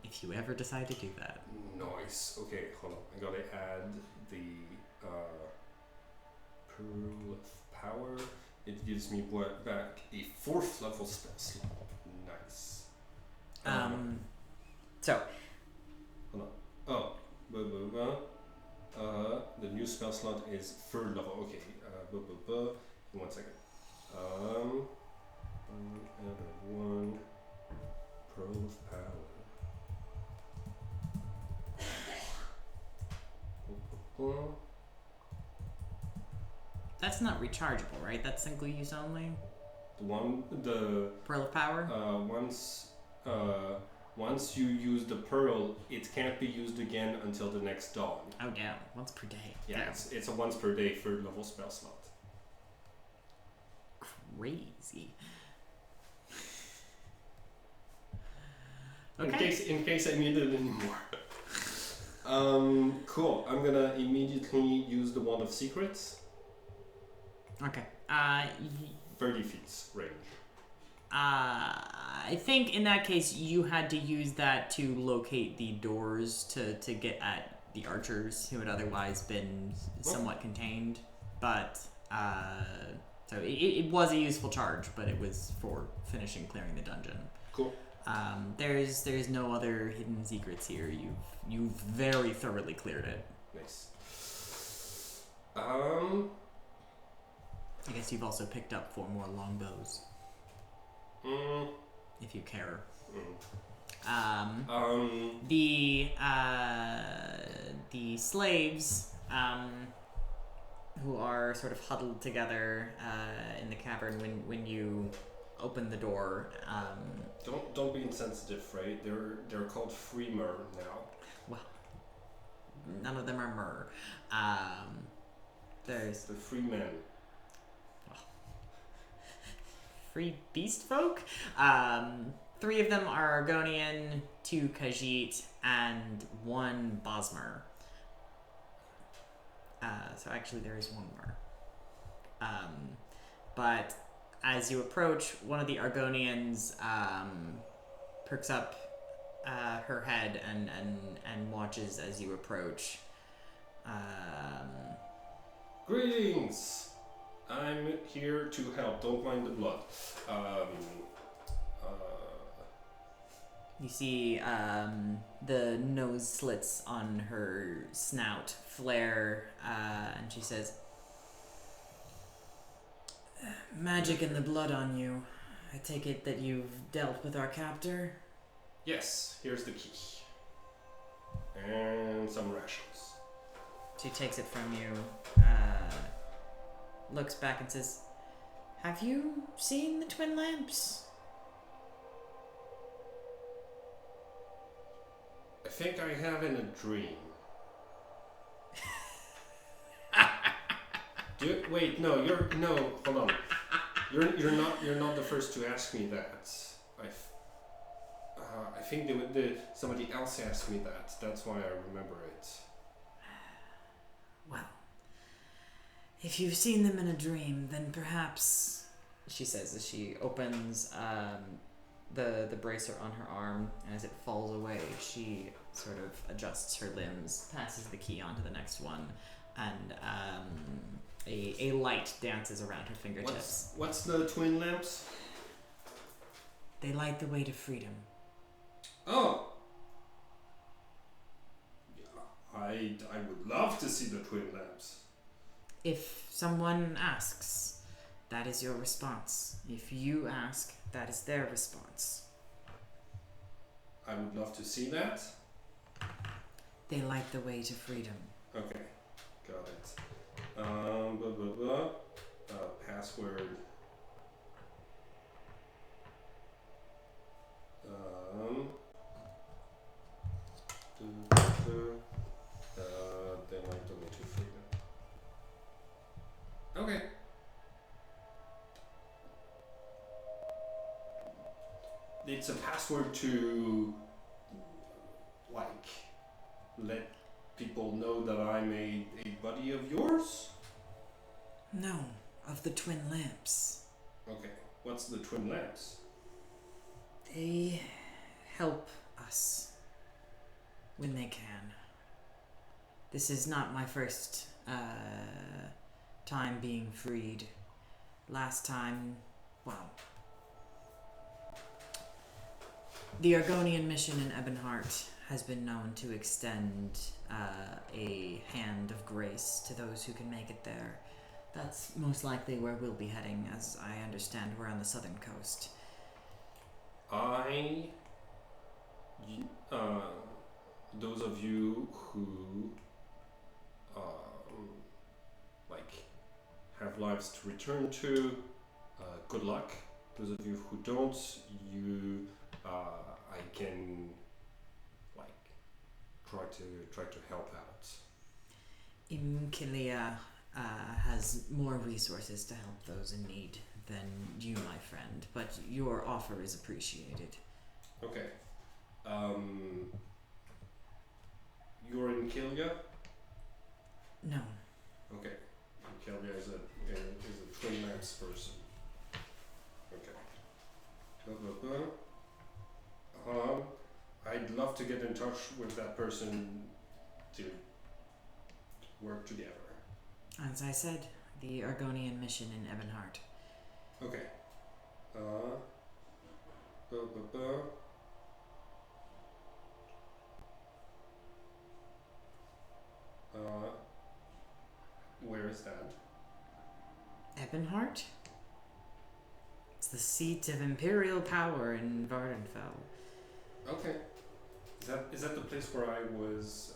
If you ever decide to do that. Nice. Okay, hold on. I gotta add the Pearl of Power. It gives me back a 4th level spell slot. Nice. So. Hold on. Oh. The new spell slot is 3rd level. Okay. In 1 second. Add 1 Pearl of Power. That's not rechargeable, right? That's single use only? The Pearl of Power? Once you use the pearl, it can't be used again until the next dawn. Oh damn, once per day. Yeah, Damn. it's a once per day 3rd level spell slot. Crazy. Okay. In case I need it anymore. Cool. I'm gonna immediately use the Wand of Secrets. Okay. 30 feet range. I think in that case you had to use that to locate the doors to get at the archers who had otherwise been somewhat contained. But so it was a useful charge, but it was for finishing clearing the dungeon. Cool. There's no other hidden secrets here. You've very thoroughly cleared it. Nice. I guess you've also picked up 4 more longbows. If you care. The slaves who are sort of huddled together in the cavern when you open the door. Don't be insensitive, right? They're called free mer now. Well, none of them are mer. There's the free men. free beast folk. 3 of them are Argonian, 2 Khajiit, and 1 Bosmer. So actually there is 1 more. But as you approach, one of the Argonians perks up her head and watches as you approach. Greetings! I'm here to help. Don't mind the blood. You see the nose slits on her snout flare, and she says, "Magic in the blood on you. I take it that you've dealt with our captor?" Yes, here's the key. And some rations. She takes it from you, looks back and says, "Have you seen the twin lamps?" I think I have in a dream. Wait, no, hold on. You're not the first to ask me that. I think somebody else asked me that. That's why I remember it. Well, if you've seen them in a dream, then perhaps, she says as she opens the bracer on her arm, and as it falls away, she sort of adjusts her limbs, passes the key on to the next one, and a light dances around her fingertips. What's the twin lamps? They light the way to freedom. Oh! I would love to see the twin lamps. If someone asks, that is your response. If you ask, that is their response. I would love to see that. They light the way to freedom. Okay, got it. Password. They light the way to freedom. Okay. It's a password to, like, let people know that I'm a buddy of yours? No, of the twin lamps. Okay, what's the twin lamps? They help us when they can. This is not my first time being freed. Last time, well, the Argonian mission in Ebonheart has been known to extend a hand of grace to those who can make it there. That's most likely where we'll be heading, as I understand we're on the southern coast. Those of you who, have lives to return to, good luck. Those of you who don't, I can, try to help out. Imkilia has more resources to help those in need than you, my friend, but your offer is appreciated. Okay. You're in Kilga? No. Okay. Kilga is a twin lamps person. Okay. I'd love to get in touch with that person to work together. As I said, the Argonian mission in Ebonheart. Okay. Where is that? Ebonheart? It's the seat of imperial power in Vardenfell. Okay. Is that the place where I was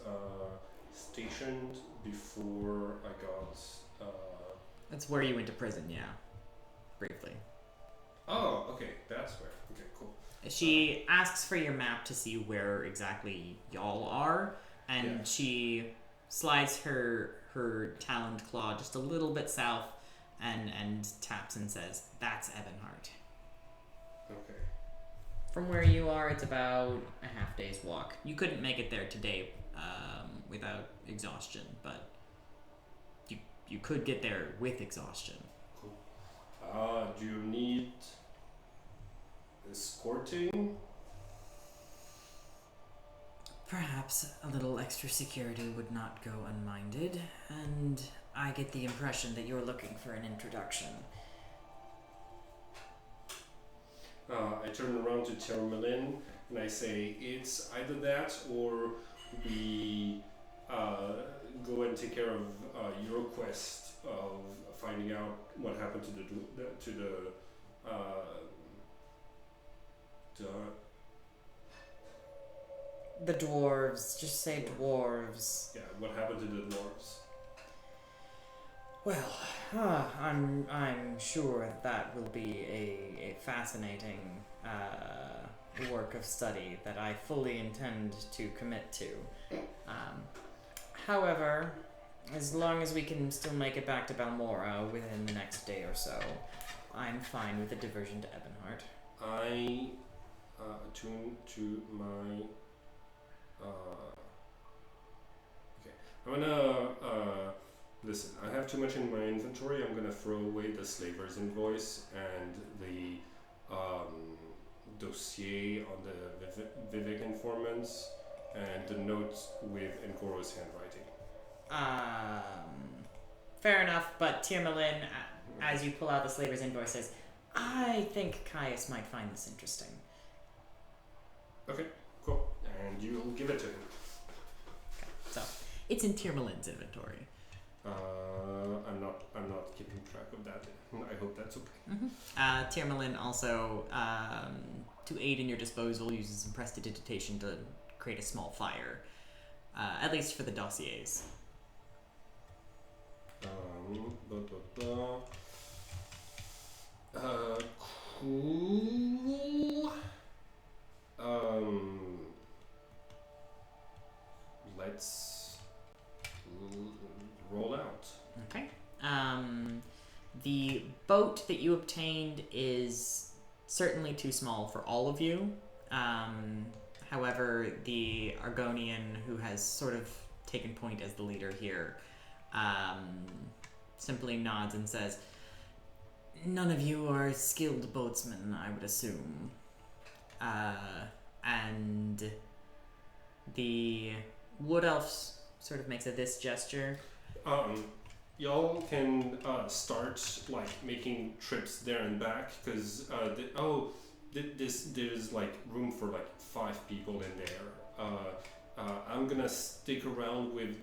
stationed before I got? That's where you went to prison, yeah. Briefly. Oh, okay. That's where. Okay, cool. She asks for your map to see where exactly y'all are, and she slides her taloned claw just a little bit south and taps and says, "That's Ebonheart." Okay. From where you are, it's about a half day's walk. You couldn't make it there today without exhaustion, but you could get there with exhaustion. Cool. Do you need escorting? Perhaps a little extra security would not go unminded, and I get the impression that you're looking for an introduction. I turn around to Termelin and I say, it's either that or we go and take care of your quest of finding out what happened to The dwarves. Just say dwarves. yeah, what happened to the dwarves. Well, I'm sure that will be a fascinating work of study that I fully intend to commit to. However, as long as we can still make it back to Balmora within the next day or so, I'm fine with a diversion to Ebonheart. I attune to my okay. I'm gonna listen. I have too much in my inventory. I'm gonna throw away the slaver's invoice and the dossier on the Vivek informants and the notes with Ngoro's handwriting. Fair enough, but Tirmalin, as you pull out the slaver's invoice, says, I think Caius might find this interesting. Okay, cool. And you'll give it to him. Okay, so it's in Tirmalin's inventory. I'm not keeping track of that. I hope that's okay. Mm-hmm. Tirmalin also, to aid in your disposal, uses some prestidigitation to create a small fire, at least for the dossiers. Cool. Let's roll out. Okay. The boat that you obtained is certainly too small for all of you. However, the Argonian, who has sort of taken point as the leader here, simply nods and says, none of you are skilled boatsmen, I would assume. And the wood elf sort of makes this gesture. Y'all can start like making trips there and back because there's like room for like 5 people in there. I'm gonna stick around with.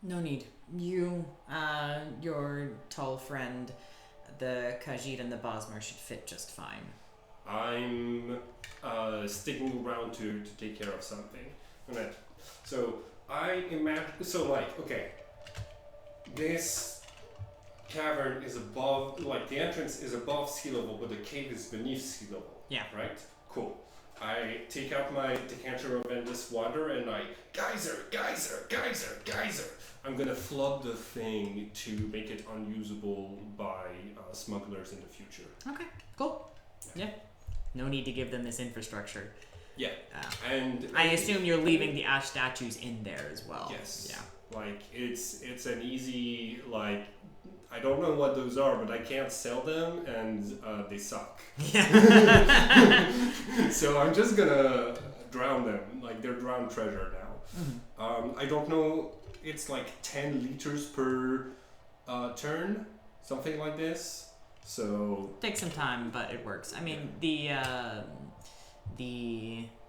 No need. You, your tall friend, the Khajiit and the Bosmer should fit just fine. I'm sticking around to take care of something. So I imagine. So like, okay, this cavern is above, like the entrance is above sea level, but the cave is beneath sea level. Yeah. Right? Cool. I take out my decanter of endless water and I geyser. I'm gonna flood the thing to make it unusable by smugglers in the future. Okay, cool. Yeah. No need to give them this infrastructure. Yeah. And I assume you're leaving the ash statues in there as well. Yes. Yeah. Like it's an easy, like, I don't know what those are, but I can't sell them and they suck. Yeah. So I'm just gonna drown them. Like they're drowned treasure now. Mm-hmm. I don't know. It's like 10 liters per turn, something like this. So Takes some time, but it works. I mean, the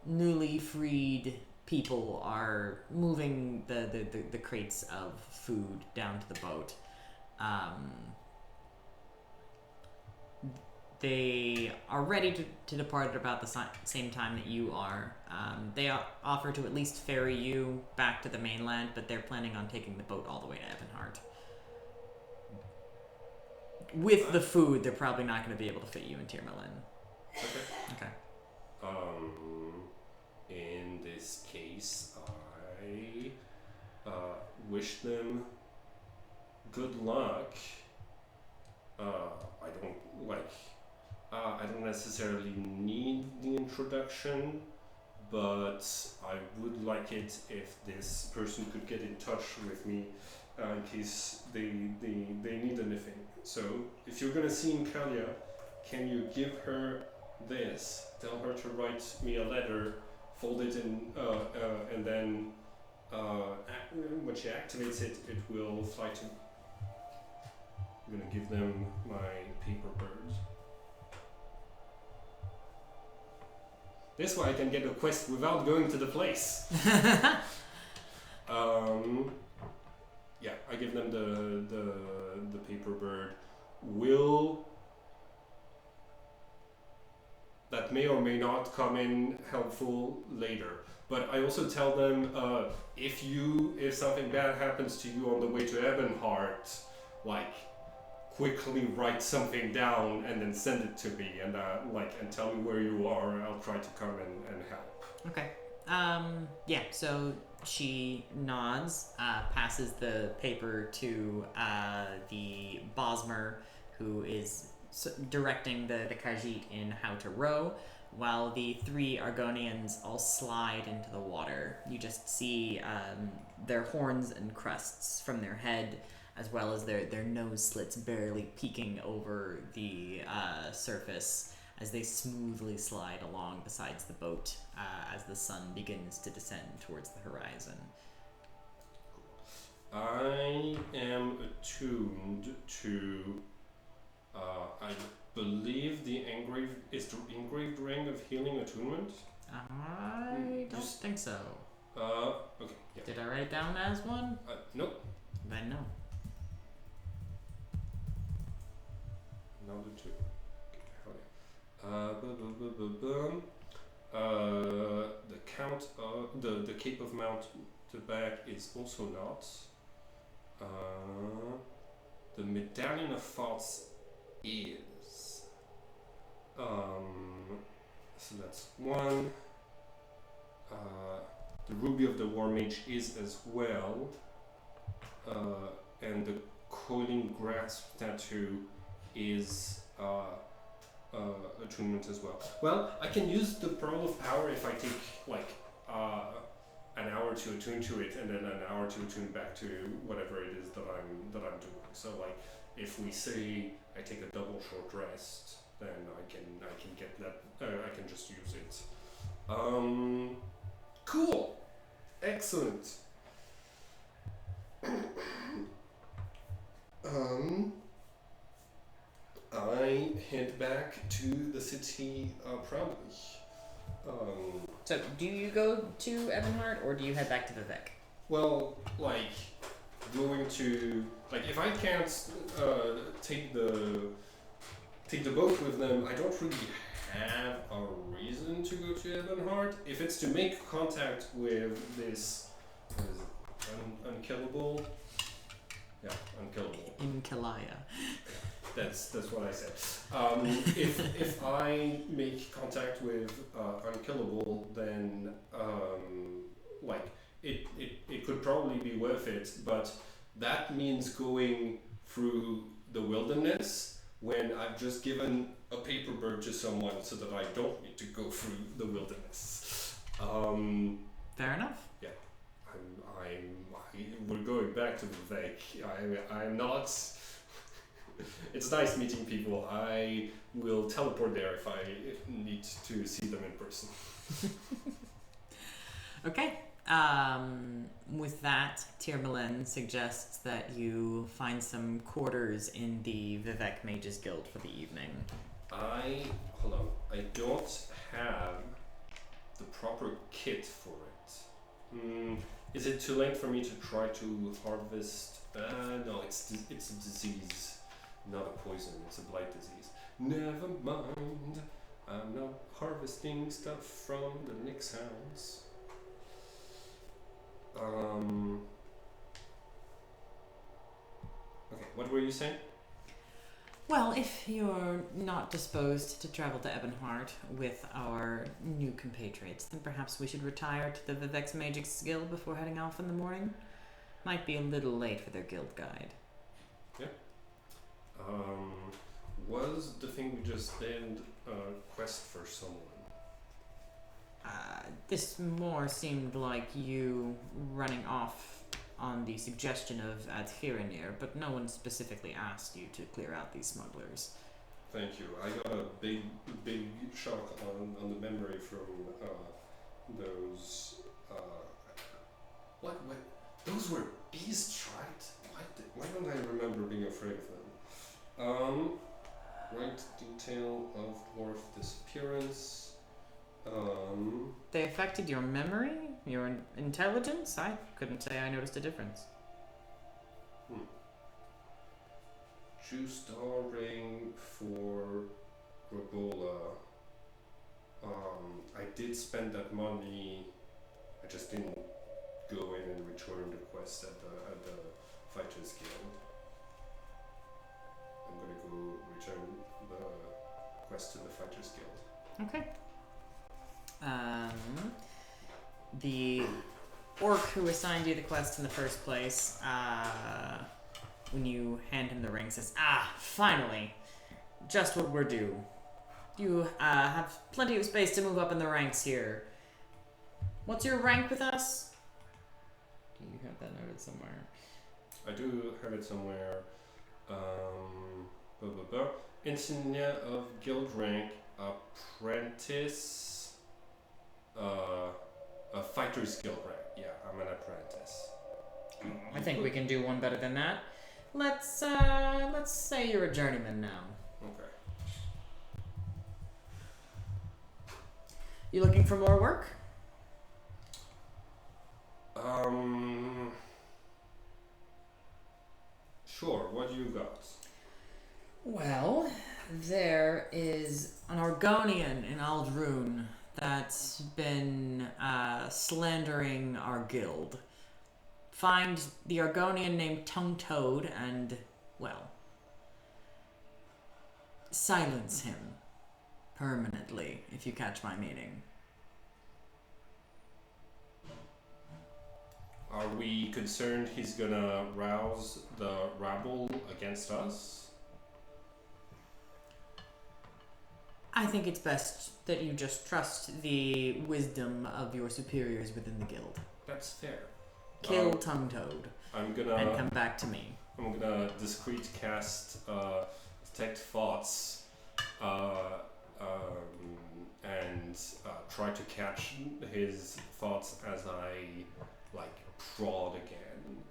newly freed people are moving the crates of food down to the boat. They are ready to depart at about the same time that you are. They offer to at least ferry you back to the mainland, but they're planning on taking the boat all the way to Ebonheart. With the food, they're probably not going to be able to fit you in Tirmalin. Okay. In this case, I wish them good luck. I don't like. I don't necessarily need the introduction, but I would like it if this person could get in touch with me in case they need anything. So if you're gonna see Kalia, can you give her this? Tell her to write me a letter, fold it in, and then when she activates it, it will fly to. I'm gonna give them my paper bird. This way I can get a quest without going to the place. Yeah, I give them the paper bird. That may or may not come in helpful later. But I also tell them if something bad happens to you on the way to Ebonheart, like quickly write something down and then send it to me and tell me where you are. I'll try to come and help. Okay. Yeah, so she nods, passes the paper to the Bosmer, who is directing the Khajiit in how to row, while the three Argonians all slide into the water. You just see their horns and crests from their head, as well as their nose slits barely peeking over the surface as they smoothly slide along besides the boat as the sun begins to descend towards the horizon. I am attuned to, I believe the engraved ring of healing attunement. I don't think so. Okay. Yeah. Did I write it down as one? Nope. Then no. Number 2. The count of the Cape of Mount Tebak is also not. The Medallion of Thoughts is. So that's 1. The Ruby of the War Mage is as well. And the Coiling Grasp tattoo is attunement as well. Well, I can use the Pearl of Power if I take an hour to attune to it and then an hour to attune back to whatever it is that I'm doing. So like if we say I take a double short rest, then I can get that. I can just use it. Cool, excellent. I head back to the city proudly. So, do you go to Ebonheart or do you head back to Vivek? Well, like going to if I can't take the boat with them, I don't really have a reason to go to Ebonheart. If it's to make contact with this, what is it, unkillable? Yeah, unkillable. Inkalaya. That's what I said. If I make contact with unkillable, then it could probably be worth it. But that means going through the wilderness when I've just given a paper bird to someone, so that I don't need to go through the wilderness. Fair enough. Yeah, we're going back to Vivek. I'm not. It's nice meeting people. I will teleport there if I need to see them in person. Okay. With that, Tirmalin suggests that you find some quarters in the Vivek Mages Guild for the evening. Hold on. I don't have the proper kit for it. Is it too late for me to try to harvest? No, it's a disease. Not a poison, it's a blight disease. Never mind, I'm not harvesting stuff from the Nyx hounds. Okay, what were you saying? Well, if you're not disposed to travel to Ebonheart with our new compatriots, then perhaps we should retire to the Vivek's Magic's Guild before heading off in the morning. Might be a little late for their guild guide. Was the thing we just did a quest for someone? This more seemed like you running off on the suggestion of Adhiranir, but no one specifically asked you to clear out these smugglers. Thank you. I got a big shock on the memory from those. What? Those were beasts, right? Why don't I remember being afraid of them? Right detail of dwarf disappearance. They affected your memory? Your intelligence? I couldn't say I noticed a difference. Juice star ring for Grabola. I did spend that money. I just didn't go in and return the quest at the Fighters Guild. I'm gonna go return the quest to the Fighters Guild. Okay. The orc who assigned you the quest in the first place, when you hand him the ring, says, finally! Just what we're due. You have plenty of space to move up in the ranks here. What's your rank with us? Do you have that noted somewhere? I do have it somewhere. Insignia of guild rank, apprentice. A fighter's guild rank. Yeah, I'm an apprentice. I think we can do one better than that. Let's say you're a journeyman now. Okay. You looking for more work? Sure. What do you got? Well, there is an Argonian in Aldrune that's been slandering our guild. Find the Argonian named Tongue Toad and, well, silence him permanently, if you catch my meaning. Are we concerned he's gonna rouse the rabble against us? I think it's best that you just trust the wisdom of your superiors within the guild. That's fair. Kill Tongue Toad I'm gonna and come back to me. I'm gonna discreet cast detect thoughts and try to catch his thoughts as I prod again.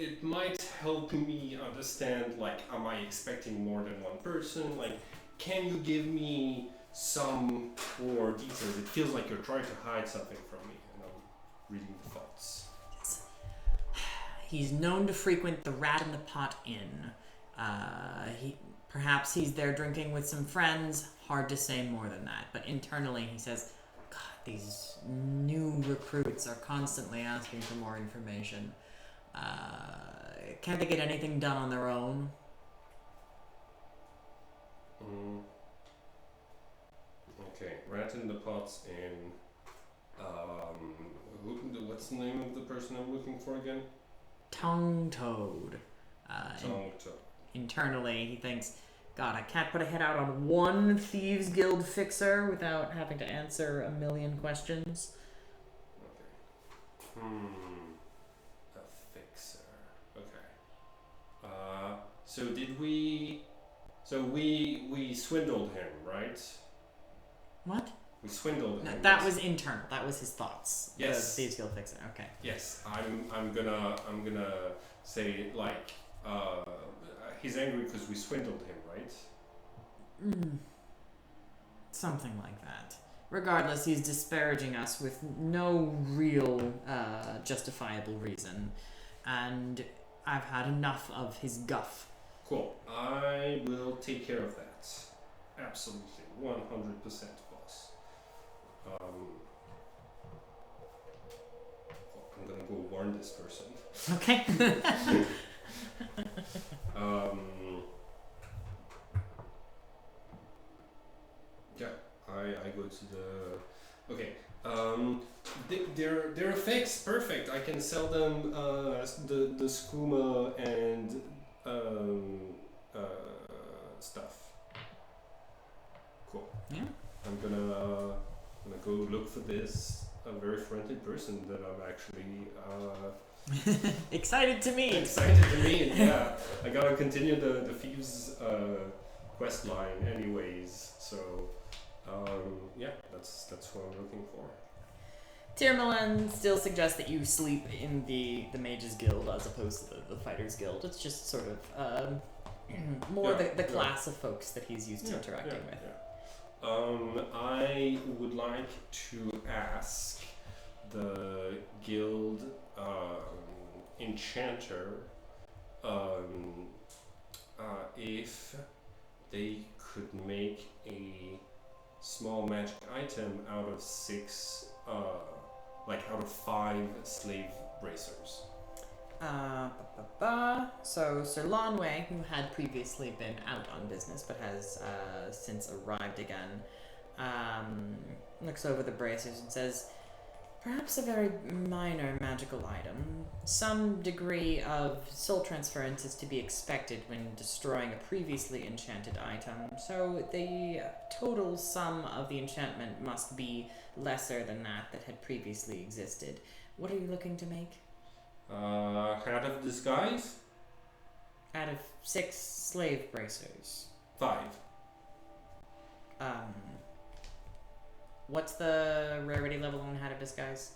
It might help me understand, am I expecting more than one person? Can you give me some more details? It feels like you're trying to hide something from me, and I'm reading the thoughts. Yes. He's known to frequent the Rat in the Pot Inn. Perhaps he's there drinking with some friends. Hard to say more than that. But internally he says, God, these new recruits are constantly asking for more information. Can't they get anything done on their own? Okay, Rat in the Pot's Inn. What's the name of the person I'm looking for again? Tongue Toad. Tongue Toad. Internally, he thinks, God, I can't put a head out on one Thieves Guild fixer without having to answer a million questions. Okay. A fixer. Okay. So did we... So we swindled him, right? What? We swindled him. No, that was internal. That was his thoughts. Yes. The Thieves Guild fixer. Okay. Yes, I'm gonna say he's angry because we swindled him, right? Something like that. Regardless, he's disparaging us with no real justifiable reason, and I've had enough of his guff. Cool. I will take care of that. Absolutely, 100%, boss. I'm gonna go warn this person. Okay. Yeah, I go to the... Okay, they're fixed. Perfect. I can sell them the skooma and stuff. Cool. Yeah. I'm gonna go look for this a very friendly person that I'm actually Excited to meet. excited to meet. Yeah, I gotta continue the thieves quest line anyways. So yeah, that's what I'm looking for. Tirmalin still suggests that you sleep in the Mages Guild as opposed to the Fighters Guild. It's just sort of more the class of folks that he's used to interacting with. Yeah. I would like to ask the guild enchanter if they could make a small magic item out of 6 out of 5 slave bracers. So Sir Lonway, who had previously been out on business but has since arrived again, looks over the bracers and says, perhaps a very minor magical item. Some degree of soul transference is to be expected when destroying a previously enchanted item, so the total sum of the enchantment must be lesser than that had previously existed. What are you looking to make? Hat of disguise? Out of 6 slave bracers. 5. What's the rarity level on Hat of Disguise?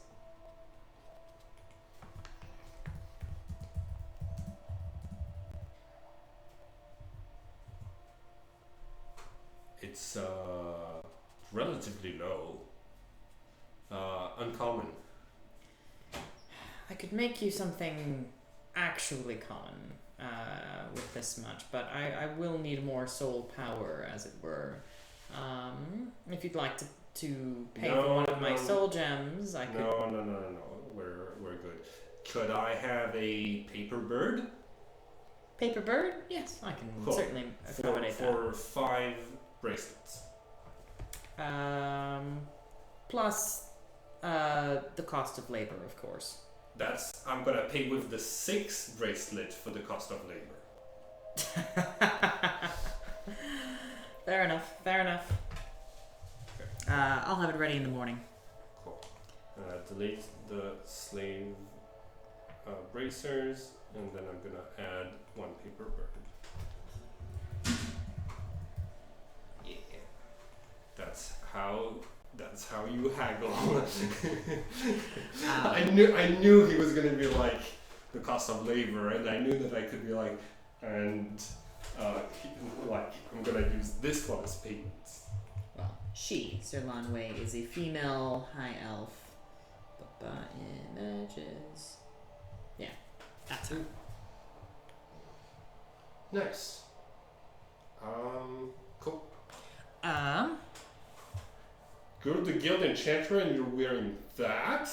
It's relatively low. Uncommon. I could make you something actually common with this much, but I will need more soul power, as it were. If you'd like to pay for one of my soul gems, I could... No. We're good. Could I have a paper bird? Paper bird? Yes, I can certainly accommodate for 5 bracelets. Plus the cost of labor, of course. I'm gonna pay with the 6th bracelet for the cost of labor. Fair enough. Okay. I'll have it ready in the morning. Cool. Delete the slave bracers, and then I'm gonna add 1 paper bird. Yeah. That's how you haggle. I knew he was gonna be like the cost of labor, and I knew that I could be like, and I'm gonna use this one as payments. Well, she, Sir Lonway, is a female high elf. Images. Yeah, that's her. Nice. Cool. Go to the guild enchanter and you're wearing that?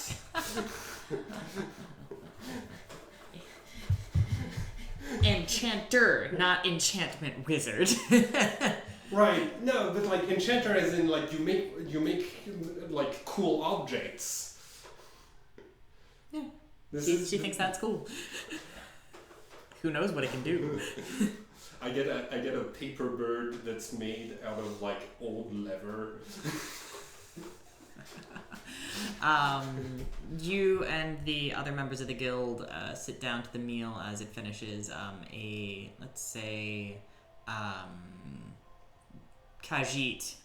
Enchanter, not enchantment wizard. Right. No, but like enchanter as in like you make like cool objects. Yeah. She thinks that's cool. Who knows what it can do? I get a paper bird that's made out of like old leather. You and the other members of the guild sit down to the meal as it finishes. Khajiit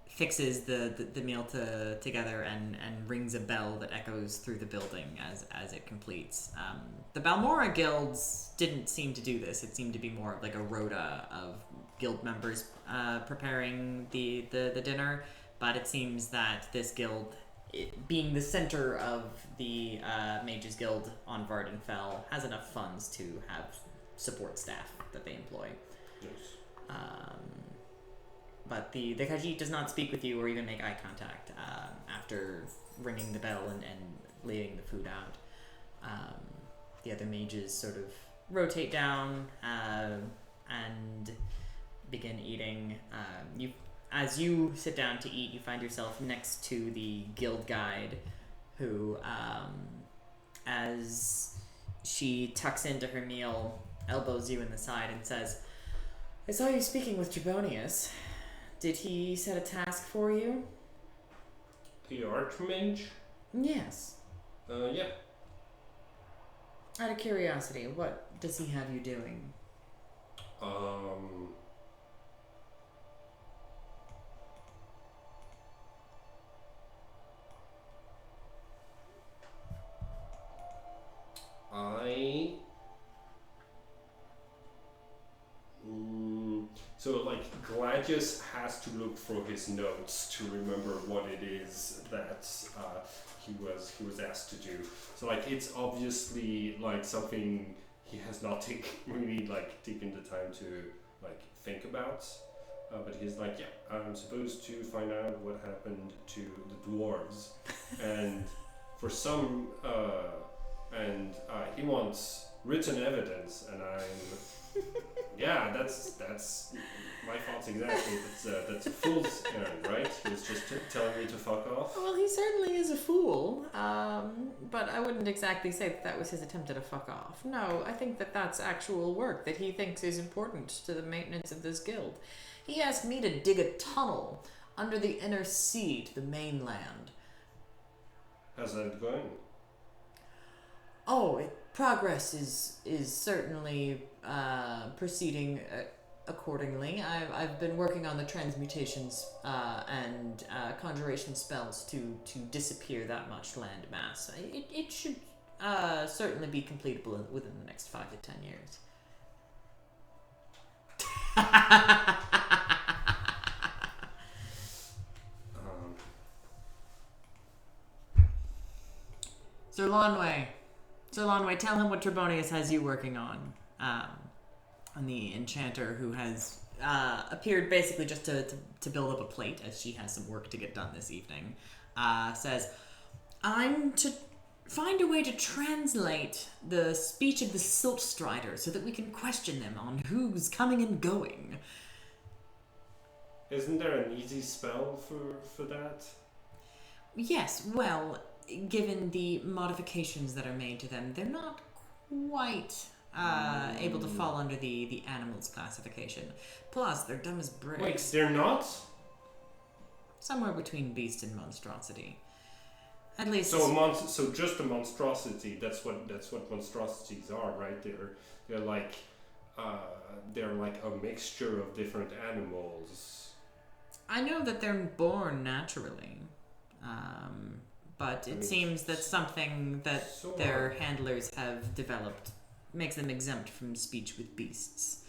fixes the meal together and rings a bell that echoes through the building as it completes. The Balmora guilds didn't seem to do this. It seemed to be more of like a rota of guild members preparing the dinner. But it seems that this guild, being the center of the Mages Guild on Vardenfell, has enough funds to have support staff that they employ. Yes. But the Khajiit does not speak with you or even make eye contact after ringing the bell and laying the food out. The other mages sort of rotate down and begin eating. You as you sit down to eat, you find yourself next to the guild guide, who, as she tucks into her meal, elbows you in the side and says, "I saw you speaking with Trebonius. Did he set a task for you?" The Archmage? "Yes." Yeah. Out of curiosity, what does he have you doing? So like Gladius has to look through his notes to remember what it is that he was asked to do. So like it's obviously like something he has not really like taken the time to like think about. But he's like, yeah, I'm supposed to find out what happened to the dwarves, and for some, he wants written evidence, and I'm, yeah, that's my thoughts exactly. That's a fool's errand, right? He was just telling me to fuck off. Well, he certainly is a fool, but I wouldn't exactly say that was his attempt at a fuck off. No, I think that's actual work that he thinks is important to the maintenance of this guild. He asked me to dig a tunnel under the inner sea to the mainland. How's that going? Oh, progress is certainly proceeding accordingly. I've been working on the transmutations and conjuration spells to disappear that much land mass. It should certainly be completable within the next 5 to 10 years. Sir Lonway, tell him what Trebonius has you working on. And the enchanter, who has appeared basically just to build up a plate, as she has some work to get done this evening, says, "I'm to find a way to translate the speech of the Silt Strider so that we can question them on who's coming and going." Isn't there an easy spell for that? Yes, well, given the modifications that are made to them, they're not quite able to fall under the animals classification. Plus, they're dumb as bricks. Wait, they're not? Somewhere between beast and monstrosity. At least. So just a monstrosity. That's what monstrosities are, right? They're like a mixture of different animals. I know that they're born naturally, but it seems that something that their handlers have developed makes them exempt from speech with beasts.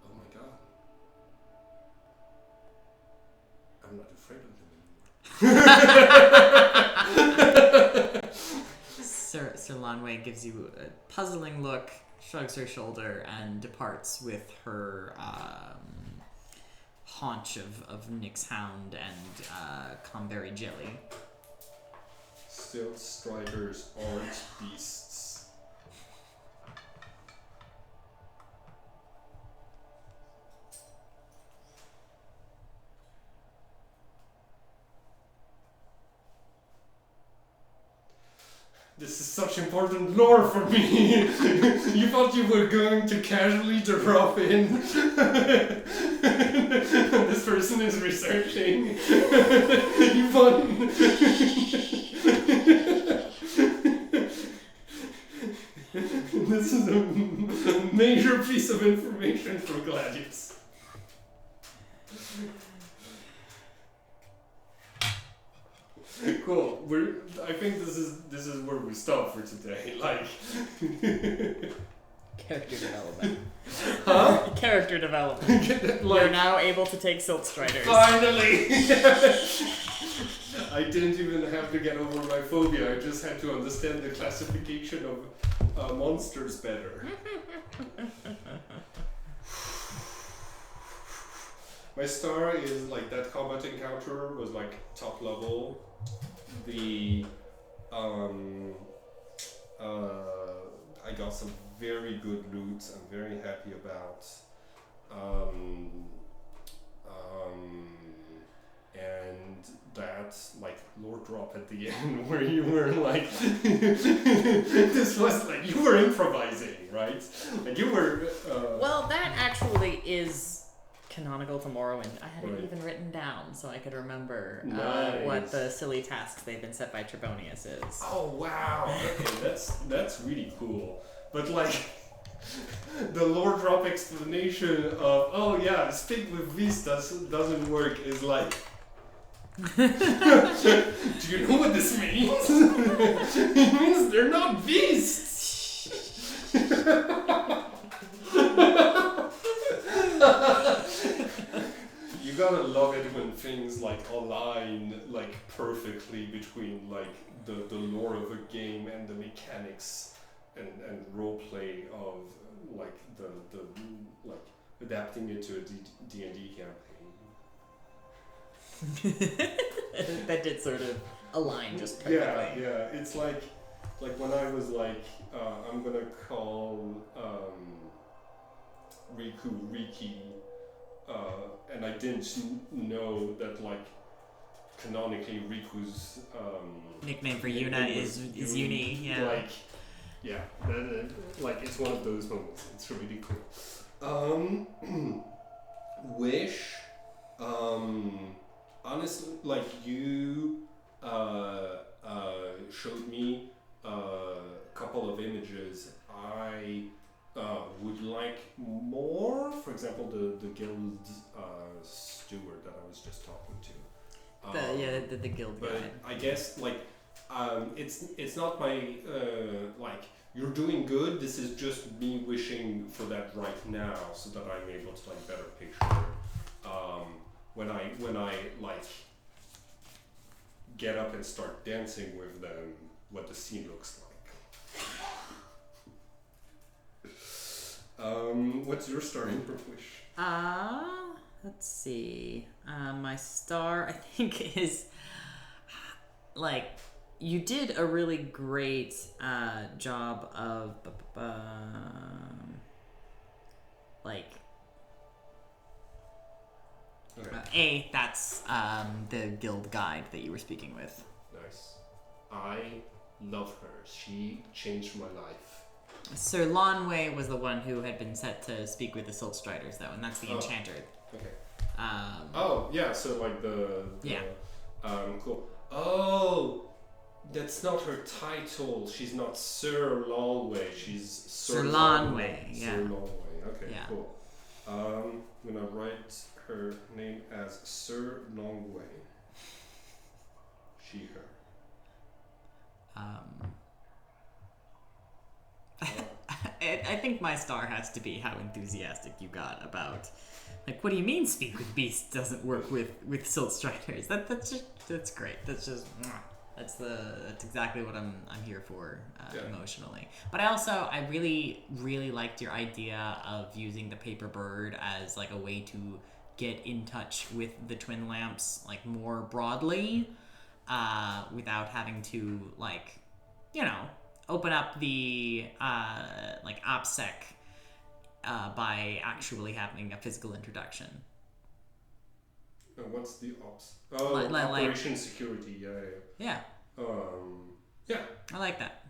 Oh my god. I'm not afraid of them anymore. Sir Lonway gives you a puzzling look, shrugs her shoulder, and departs with her haunch of Nick's Hound and Comberry jelly. Silt Striders aren't beasts. This is such important lore for me. You thought you were going to casually drop in. This person is researching. You thought. This is a major piece of information for Gladius. Cool. I think this is where we stop for today. Like character development. Huh? Character development. You're now able to take Silt Striders. Finally. I didn't even have to get over my phobia. I just had to understand the classification of monsters better. My star is like that combat encounter was like top level. I got some very good loot. I'm very happy about. And that like lore drop at the end where you were like this was like you were improvising, right? Like you were Well, that actually is canonical to Morrowind. I had Right. it even written down so I could remember Nice. what the silly tasks they've been set by Trebonius is. oh wow, okay, that's really cool. But like the lore drop explanation of oh yeah, speak with beasts doesn't work is like do you know what this means? It means they're not beasts. You gotta love it when things like align like perfectly between like the lore of a game and the mechanics and role play of like the like adapting it to a D&D campaign. That did sort of align just perfectly. Yeah. It's like when I was like, I'm gonna call Riku Riki, and I didn't know that like canonically Riku's Nickname for Yuna is Uni. Yeah. Like, yeah, like it's one of those moments. It's really cool. Wish. Honestly, like you showed me a couple of images. I would like more. For example, the guild steward that I was just talking to. The guild But guide. I guess like it's not my like you're doing good. This is just me wishing for that right now, so that I'm able to like better picture. When I like get up and start dancing with them, what the scene looks like. What's your starting wish? Let's see. My star, I think, is like you did a really great job of like. Okay. That's the guild guide that you were speaking with. Nice. I love her. She changed my life. Sir Lonway was the one who had been set to speak with the Silt Striders, though, and that's the Enchanter. Okay. Oh, yeah. So like the yeah. Cool. Oh, that's not her title. She's not Sir Lonway. She's Sir Lonway. Yeah. Sir Lonway. Okay. Yeah. Cool. I'm gonna write her name as Sir Longway. She, her. I think my star has to be how enthusiastic you got about, like, what do you mean Speak with Beasts doesn't work with Silt Striders? That's great. That's exactly what I'm here for emotionally. But I really really liked your idea of using the paper bird as like a way to get in touch with the twin lamps like more broadly, without having to like, open up the like OPSEC by actually having a physical introduction. What's the ops? Oh, Operation Security. Yeah. Yeah. Yeah. I like that.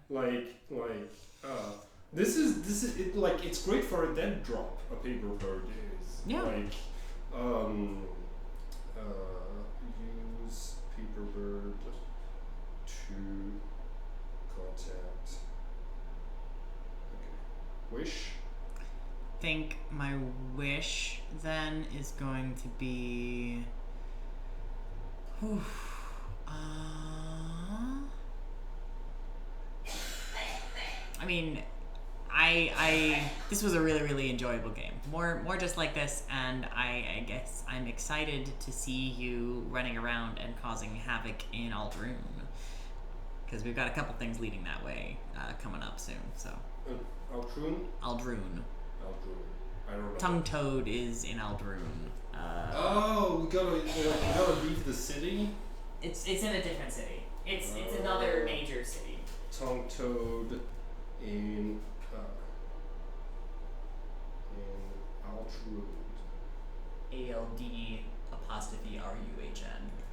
This is it, like it's great for a dead drop. A paper bird is. Yeah. Like, use paper bird to contact. Okay. Wish. Think my wish then is going to be. I mean, I this was a really really enjoyable game. More just like this, and I guess I'm excited to see you running around and causing havoc in Aldrune, because we've got a couple things leading that way coming up soon. So. Aldrune. Aldrune. I don't know. Tongue Toad is in Aldrune. We gotta leave the city. It's in a different city. It's another major city. Tongue Toad in Aldrune. ALD apostrophe RUHN.